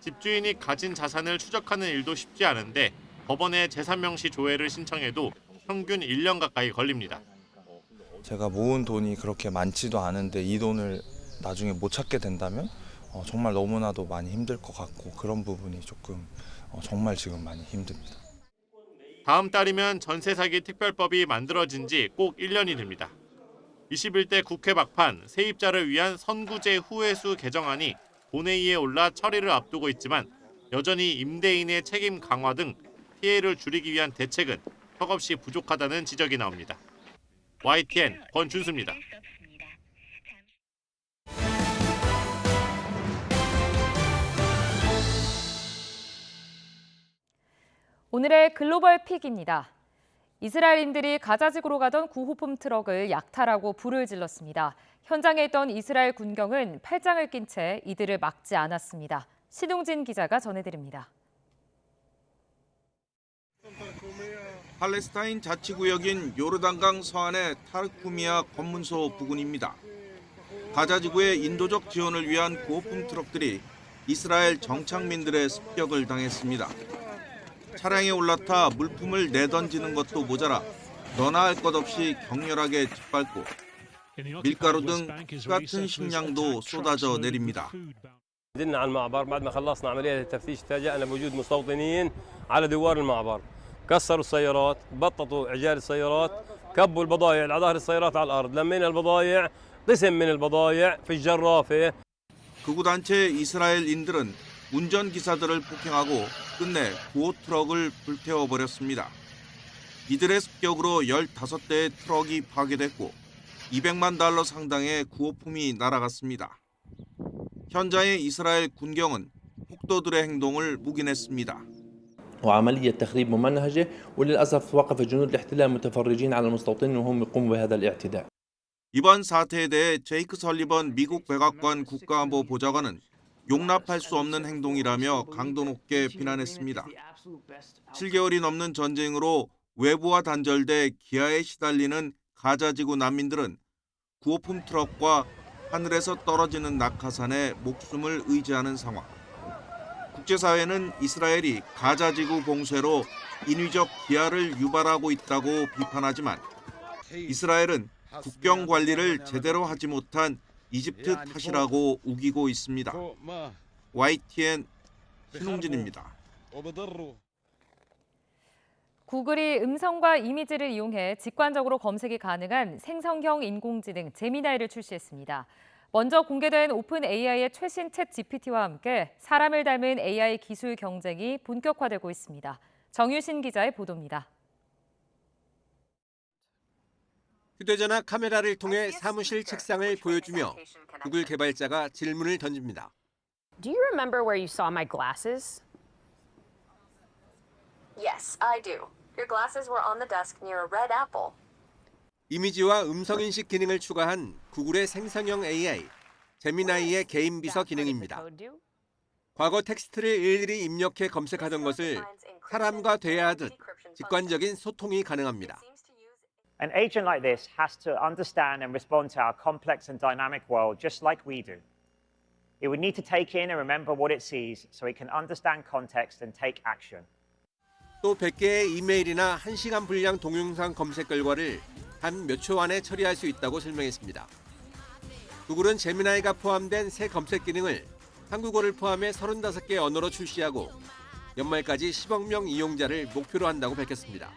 집주인이 가진 자산을 추적하는 일도 쉽지 않은데 법원에 재산명시 조회를 신청해도 평균 1년 가까이 걸립니다. 제가 모은 돈이 그렇게 많지도 않은데 이 돈을 나중에 못 찾게 된다면 정말 너무나도 많이 힘들 것 같고 그런 부분이 조금 정말 지금 많이 힘듭니다. 다음 달이면 전세 사기 특별법이 만들어진 지 꼭 1년이 됩니다. 21대 국회 막판 세입자를 위한 선구제 후회수 개정안이 본회의에 올라 처리를 앞두고 있지만 여전히 임대인의 책임 강화 등 피해를 줄이기 위한 대책은 턱없이 부족하다는 지적이 나옵니다. YTN 권준수입니다. 오늘의 글로벌 픽입니다. 이스라엘인들이 가자지구로 가던 구호품 트럭을 약탈하고 불을 질렀습니다. 현장에 있던 이스라엘 군경은 팔짱을 낀 채 이들을 막지 않았습니다. 신웅진 기자가 전해드립니다. 팔레스타인 자치구역인 요르단강 서안의 타르쿠미아 검문소 부근입니다. 가자지구의 인도적 지원을 위한 구호품 트럭들이 이스라엘 정착민들의 습격을 당했습니다. 차량에 올라타 물품을 내던지는 것도 모자라 너나 할 것 없이 격렬하게 짓밟고 밀가루 등 같은 식량도 쏟아져 내립니다. نزلنا على المعبر بعد ما خلصنا عملية التفتيش تفاجأنا بوجود مستوطنين على دوار المعبر كسروا السيارات بططوا عجال السيارات كبوا البضائع على ظهر السيارات على الأرض لمينا البضائع قسم من البضائع في الجرافة 극우 단체 이스라엘인들은 운전기사들을 폭행하고 끝내 구호 트럭을 불태워버렸습니다. 이들의 습격으로 15대의 트럭이 파괴됐고 200만 달러 상당의 구호품이 날아갔습니다. 현장의 이스라엘 군경은 폭도들의 행동을 묵인했습니다. وعملية تخريب ممنهجة وللأسف وقف جنود الاحتلال متفرجين على المستوطنين وهم يقوموا بهذا الاعتداء. 이번 사태에 대해 제이크 설리번 미국 백악관 국가안보 보좌관은 용납할 수 없는 행동이라며 강도 높게 비난했습니다. 7개월이 넘는 전쟁으로 외부와 단절돼 기아에 시달리는 가자지구 난민들은 구호품 트럭과 하늘에서 떨어지는 낙하산에 목숨을 의지하는 상황. 국제사회는 이스라엘이 가자지구 봉쇄로 인위적 기아를 유발하고 있다고 비판하지만 이스라엘은 국경 관리를 제대로 하지 못한 이집트 탓이라고 우기고 있습니다. YTN 신웅진입니다. 구글이 음성과 이미지를 이용해 직관적으로 검색이 가능한 생성형 인공지능 제미나이를 출시했습니다. 먼저 공개된 오픈 AI의 최신 챗 GPT와 함께 사람을 닮은 AI 기술 경쟁이 본격화되고 있습니다. 정유신 기자의 보도입니다. 휴대전화 카메라를 통해 사무실 책상을 보여주며 구글 개발자가 질문을 던집니다. Do you remember where you saw my glasses? Yes, I do. Your glasses were on the desk near a red apple. 이미지와 음성인식 기능을 추가한 구글의 생성형 AI, 제미나이의 개인 비서 기능입니다. 과거 텍스트를 일일이 입력해 검색하던 것을 사람과 대화하듯 직관적인 소통이 가능합니다. An agent like this has to understand and respond to our complex and dynamic world just like we do. It would need to take in and remember what it sees so it can understand context and take action. 또 100개의 이메일이나 1시간 분량 동영상 검색 결과를 단 몇 초 안에 처리할 수 있다고 설명했습니다. 구글은 제미나이가 포함된 새 검색 기능을 한국어를 포함해 35개 언어로 출시하고 연말까지 10억 명 이용자를 목표로 한다고 밝혔습니다.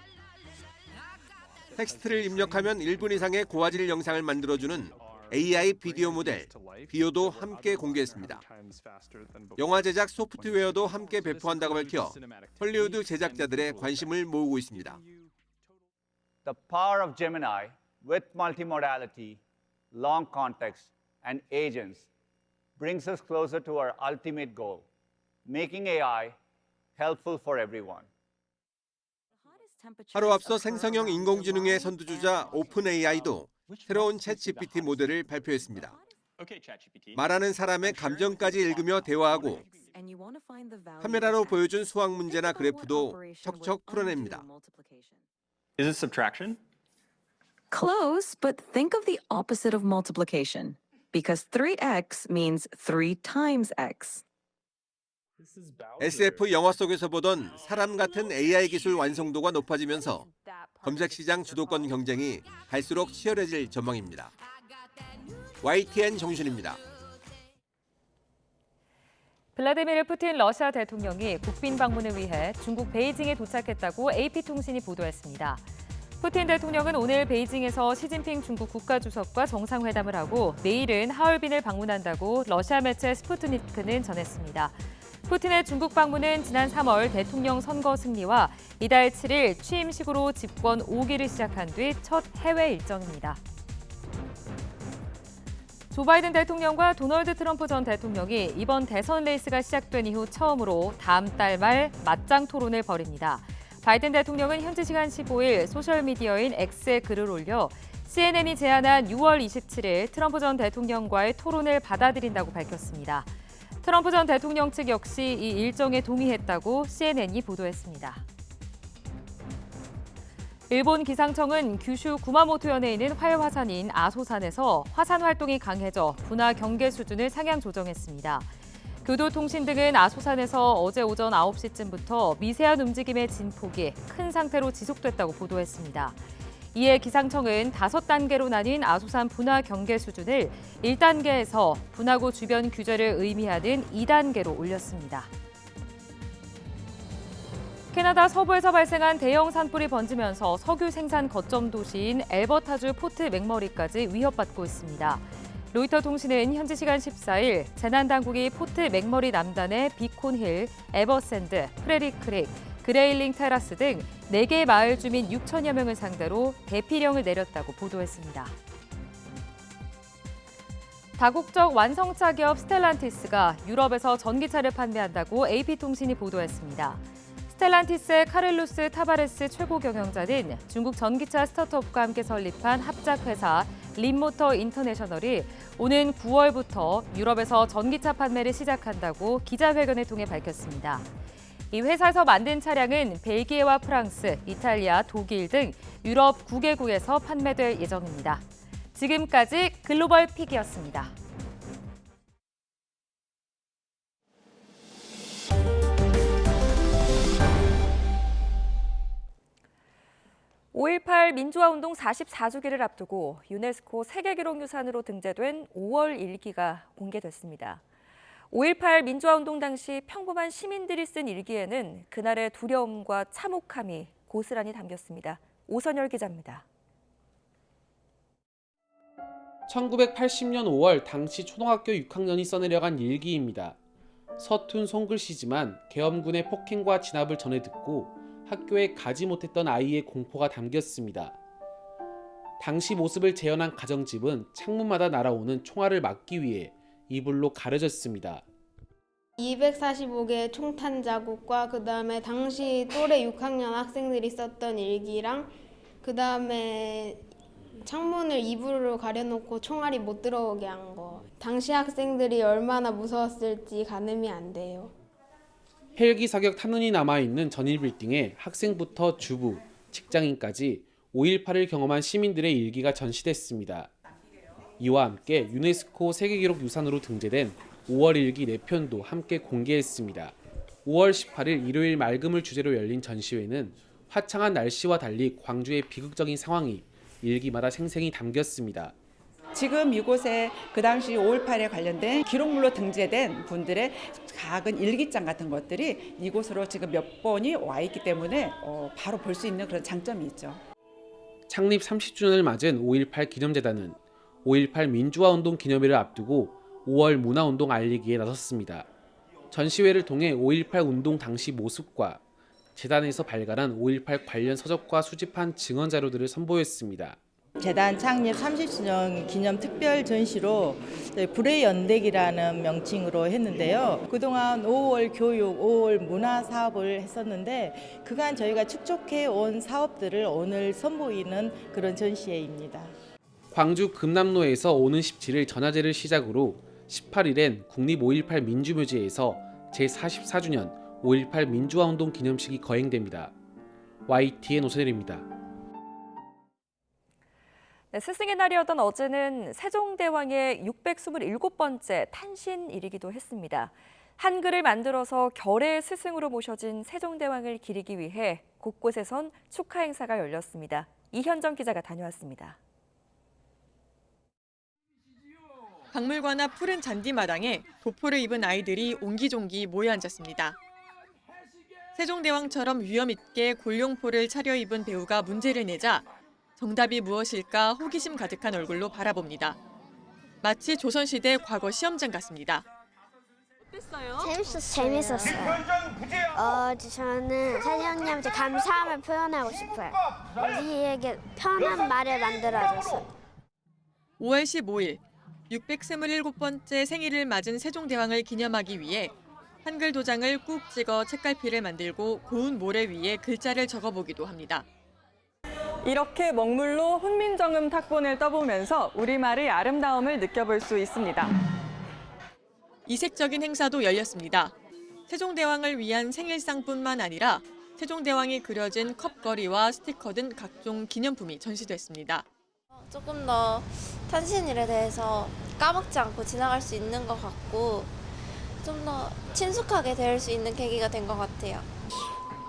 텍스트를 입력하면 1분 이상의 고화질 영상을 만들어주는 AI 비디오 모델 비오도 함께 공개했습니다. 영화 제작 소프트웨어도 함께 배포한다고 밝혀 헐리우드 제작자들의 관심을 모으고 있습니다. The power of Gemini with multimodality, long context, and agents brings us closer to our ultimate goal, making AI helpful for everyone. 하루 앞서 생성형 인공지능의 선두주자 오픈AI도 새로운 챗GPT 모델을 발표했습니다. 말하는 사람의 감정까지 읽으며 대화하고 카메라로 보여준 수학 문제나 그래프도 척척 풀어냅니다. Is it subtraction? Close, but think of the opposite of multiplication, because 3x means 3 times x. SF 영화 속에서 보던 사람 같은 AI 기술 완성도가 높아지면서 검색 시장 주도권 경쟁이 갈수록 치열해질 전망입니다. YTN 정준입니다. 블라디미르 푸틴 러시아 대통령이 국빈 방문을 위해 중국 베이징에 도착했다고 AP통신이 보도했습니다. 푸틴 대통령은 오늘 베이징에서 시진핑 중국 국가주석과 정상회담을 하고 내일은 하얼빈을 방문한다고 러시아 매체 스푸트니크는 전했습니다. 푸틴의 중국 방문은 지난 3월 대통령 선거 승리와 이달 7일 취임식으로 집권 5기를 시작한 뒤 첫 해외 일정입니다. 조 바이든 대통령과 도널드 트럼프 전 대통령이 이번 대선 레이스가 시작된 이후 처음으로 다음 달 말 맞짱 토론을 벌입니다. 바이든 대통령은 현지 시간 15일 소셜미디어인 X에 글을 올려 CNN이 제안한 6월 27일 트럼프 전 대통령과의 토론을 받아들인다고 밝혔습니다. 트럼프 전 대통령 측 역시 이 일정에 동의했다고 CNN이 보도했습니다. 일본 기상청은 규슈 구마모토현에 있는 활화산인 아소산에서 화산 활동이 강해져 분화 경계 수준을 상향 조정했습니다. 교도통신 등은 아소산에서 어제 오전 9시쯤부터 미세한 움직임의 진폭이 큰 상태로 지속됐다고 보도했습니다. 이에 기상청은 5단계로 나뉜 아소산 분화 경계 수준을 1단계에서 분화구 주변 규제를 의미하는 2단계로 올렸습니다. 캐나다 서부에서 발생한 대형 산불이 번지면서 석유 생산 거점 도시인 엘버타주 포트 맥머리까지 위협받고 있습니다. 로이터 통신은 현지 시간 14일 재난당국이 포트 맥머리 남단의 비콘힐, 에버샌드, 프레리 크릭, 그레일링 테라스 등 4개 마을 주민 6천여 명을 상대로 대피령을 내렸다고 보도했습니다. 다국적 완성차 기업 스텔란티스가 유럽에서 전기차를 판매한다고 AP통신이 보도했습니다. 스텔란티스의 카를로스 타바레스 최고 경영자는 중국 전기차 스타트업과 함께 설립한 합작회사 린모터 인터내셔널이 오는 9월부터 유럽에서 전기차 판매를 시작한다고 기자회견을 통해 밝혔습니다. 이 회사에서 만든 차량은 벨기에와 프랑스, 이탈리아, 독일 등 유럽 9개국에서 판매될 예정입니다. 지금까지 글로벌 픽이었습니다. (5.18) 민주화운동 44주기를 앞두고 유네스코 세계기록유산으로 등재된 5월 일기가 공개됐습니다. 5.18 민주화운동 당시 평범한 시민들이 쓴 일기에는 그날의 두려움과 참혹함이 고스란히 담겼습니다. 오선열 기자입니다. 1980년 5월 당시 초등학교 6학년이 써내려간 일기입니다. 서툰 손글씨지만 계엄군의 폭행과 진압을 전해 듣고 학교에 가지 못했던 아이의 공포가 담겼습니다. 당시 모습을 재현한 가정집은 창문마다 날아오는 총알을 막기 위해 이불로 가려졌습니다. 245개의 총탄 자국과 그다음에 당시 또래 6학년 학생들이 썼던 일기랑 그다음에 창문을 이불로 가려놓고 총알이 못 들어오게 한 거. 당시 학생들이 얼마나 무서웠을지 가늠이 안 돼요. 헬기 사격 탄원이 남아있는 전일 빌딩에 학생부터 주부, 직장인까지 5.18을 경험한 시민들의 일기가 전시됐습니다. 이와 함께 유네스코 세계기록 유산으로 등재된 5월 일기 4편도 함께 공개했습니다. 5월 18일 일요일 맑음을 주제로 열린 전시회는 화창한 날씨와 달리 광주의 비극적인 상황이 일기마다 생생히 담겼습니다. 지금 이곳에 그 당시 5.18에 관련된 기록물로 등재된 분들의 작은 일기장 같은 것들이 이곳으로 지금 몇 번이 와 있기 때문에 바로 볼 수 있는 그런 장점이 있죠. 창립 30주년을 맞은 5.18 기념재단은 5.18 민주화운동 기념일을 앞두고 5월 문화운동 알리기에 나섰습니다. 전시회를 통해 5.18 운동 당시 모습과 재단에서 발간한 5.18 관련 서적과 수집한 증언 자료들을 선보였습니다. 재단 창립 30주년 기념 특별 전시로 불의 연대기라는 명칭으로 했는데요. 그동안 5월 교육, 5월 문화 사업을 했었는데 그간 저희가 축적해 온 사업들을 오늘 선보이는 그런 전시회입니다. 광주 금남로에서 오는 17일 전야제를 시작으로 18일엔 국립 5.18 민주묘지에서 제44주년 5.18 민주화운동 기념식이 거행됩니다. YTN 오선일입니다. 네, 스승의 날이었던 어제는 세종대왕의 627번째 탄신일이기도 했습니다. 한글을 만들어서 결의 스승으로 모셔진 세종대왕을 기리기 위해 곳곳에선 축하 행사가 열렸습니다. 이현정 기자가 다녀왔습니다. 박물관 앞 푸른 잔디마당에 도포를 입은 아이들이 옹기종기 모여 앉았습니다. 세종대왕처럼 위험 있게 골룡포를 차려입은 배우가 문제를 내자 정답이 무엇일까 호기심 가득한 얼굴로 바라봅니다. 마치 조선시대 과거 시험장 같습니다. 어땠어요? 재밌었어요. 저는 세종님한테 감사함을 표현하고 싶어요. 우리에게 편한 말을 만들어줘서. 5월 15일 627번째 생일을 맞은 세종대왕을 기념하기 위해 한글 도장을 꾹 찍어 책갈피를 만들고 고운 모래 위에 글자를 적어보기도 합니다. 이렇게 먹물로 훈민정음 탁본을 떠보면서 우리말의 아름다움을 느껴볼 수 있습니다. 이색적인 행사도 열렸습니다. 세종대왕을 위한 생일상뿐만 아니라 세종대왕이 그려진 컵걸이와 스티커 등 각종 기념품이 전시됐습니다. 조금 더 탄신일에 대해서 까먹지 않고 지나갈 수 있는 것 같고 좀 더 친숙하게 대할 수 있는 계기가 된 것 같아요.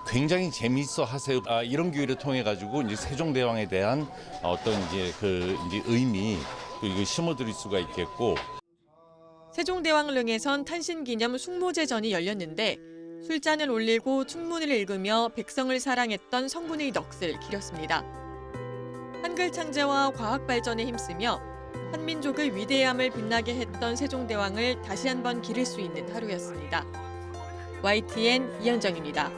굉장히 재미있어 하세요. 이런 기회를 통해 가지고 이제 세종대왕에 대한 어떤 이제 의미 또 이거 심어드릴 수가 있겠고. 세종대왕릉에선 탄신기념 숭모제전이 열렸는데 술잔을 올리고 충문을 읽으며 백성을 사랑했던 성군의 넋을 기렸습니다. 한글 창제와 과학 발전에 힘쓰며 한민족의 위대함을 빛나게 했던 세종대왕을 다시 한번 기릴 수 있는 하루였습니다. YTN 이현정입니다.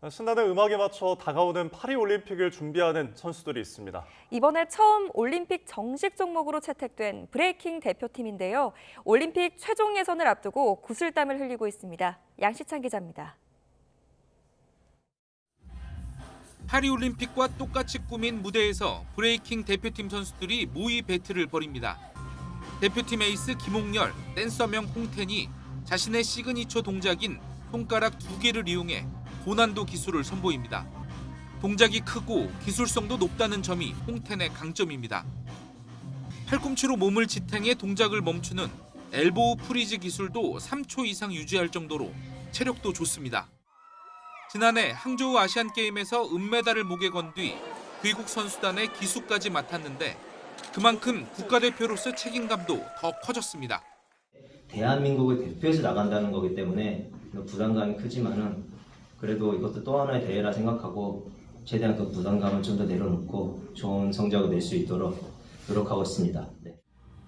신나는 음악에 맞춰 다가오는 파리올림픽을 준비하는 선수들이 있습니다. 이번에 처음 올림픽 정식 종목으로 채택된 브레이킹 대표팀인데요. 올림픽 최종 예선을 앞두고 구슬땀을 흘리고 있습니다. 양시찬 기자입니다. 파리올림픽과 똑같이 꾸민 무대에서 브레이킹 대표팀 선수들이 모의 배틀을 벌입니다. 대표팀 에이스 김홍렬, 댄서명 홍텐이 자신의 시그니처 동작인 손가락 2개를 이용해 고난도 기술을 선보입니다. 동작이 크고 기술성도 높다는 점이 홍텐의 강점입니다. 팔꿈치로 몸을 지탱해 동작을 멈추는 엘보우 프리즈 기술도 3초 이상 유지할 정도로 체력도 좋습니다. 지난해 항저우 아시안게임에서 은메달을 목에 건 뒤 귀국 선수단의 기수까지 맡았는데 그만큼 국가대표로서 책임감도 더 커졌습니다. 대한민국을 대표해서 나간다는 거기 때문에 부담감이 크지만은 그래도 이것도 또 하나의 대회라 생각하고 최대한 그 부담감을 좀 더 내려놓고 좋은 성적을 낼 수 있도록 노력하고 있습니다. 네.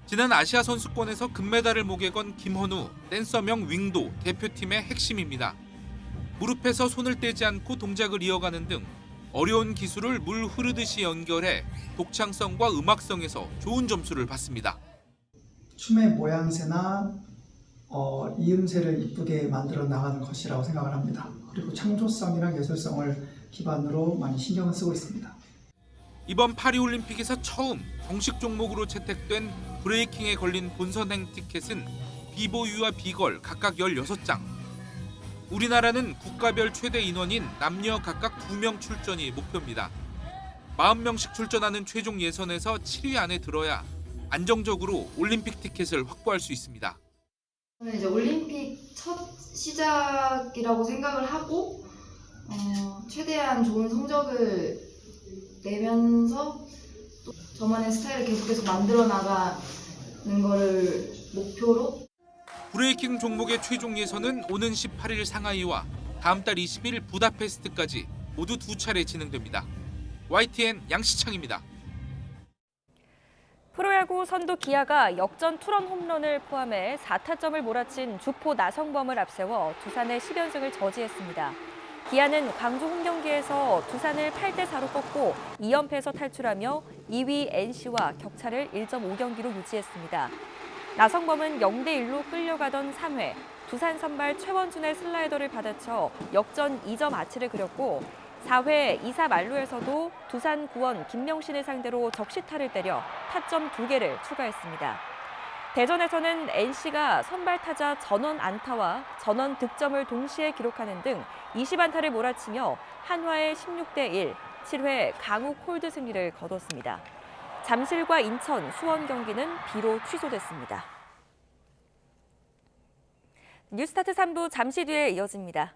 지난 아시아 선수권에서 금메달을 목에 건 김헌우, 댄서명 윙도 대표팀의 핵심입니다. 무릎에서 손을 떼지 않고 동작을 이어가는 등 어려운 기술을 물 흐르듯이 연결해 독창성과 음악성에서 좋은 점수를 받습니다. 춤의 모양새나 이음새를 이쁘게 만들어 나가는 것이라고 생각을 합니다. 그리고 창조성이랑 예술성을 기반으로 많이 신경을 쓰고 있습니다. 이번 파리올림픽에서 처음 정식 종목으로 채택된 브레이킹에 걸린 본선행 티켓은 비보유와 비걸 각각 16장. 우리나라는 국가별 최대 인원인 남녀 각각 2명 출전이 목표입니다. 40명씩 출전하는 최종 예선에서 7위 안에 들어야 안정적으로 올림픽 티켓을 확보할 수 있습니다. 저는 이제 올림픽 첫 시작이라고 생각을 하고 최대한 좋은 성적을 내면서 또 저만의 스타일을 계속해서 만들어 나가는 거를 목표로. 브레이킹 종목의 최종 예선은 오는 18일 상하이와 다음 달 20일 부다페스트까지 모두 2차례 진행됩니다. YTN 양시창입니다. 프로야구 선두 기아가 역전 투런 홈런을 포함해 4타점을 몰아친 주포 나성범을 앞세워 두산의 10연승을 저지했습니다. 기아는 광주 홈경기에서 두산을 8대4로 꺾고 2연패에서 탈출하며 2위 NC와 격차를 1.5경기로 유지했습니다. 나성범은 0대1로 끌려가던 3회 두산 선발 최원준의 슬라이더를 받아쳐 역전 2점 아치를 그렸고 4회 2사 만루에서도 두산 구원 김명신을 상대로 적시타를 때려 타점 2개를 추가했습니다. 대전에서는 NC가 선발 타자 전원 안타와 전원 득점을 동시에 기록하는 등 20안타를 몰아치며 한화의 16대1, 7회 강우 콜드 승리를 거뒀습니다. 잠실과 인천, 수원 경기는 비로 취소됐습니다. 뉴스타트 3부 잠시 뒤에 이어집니다.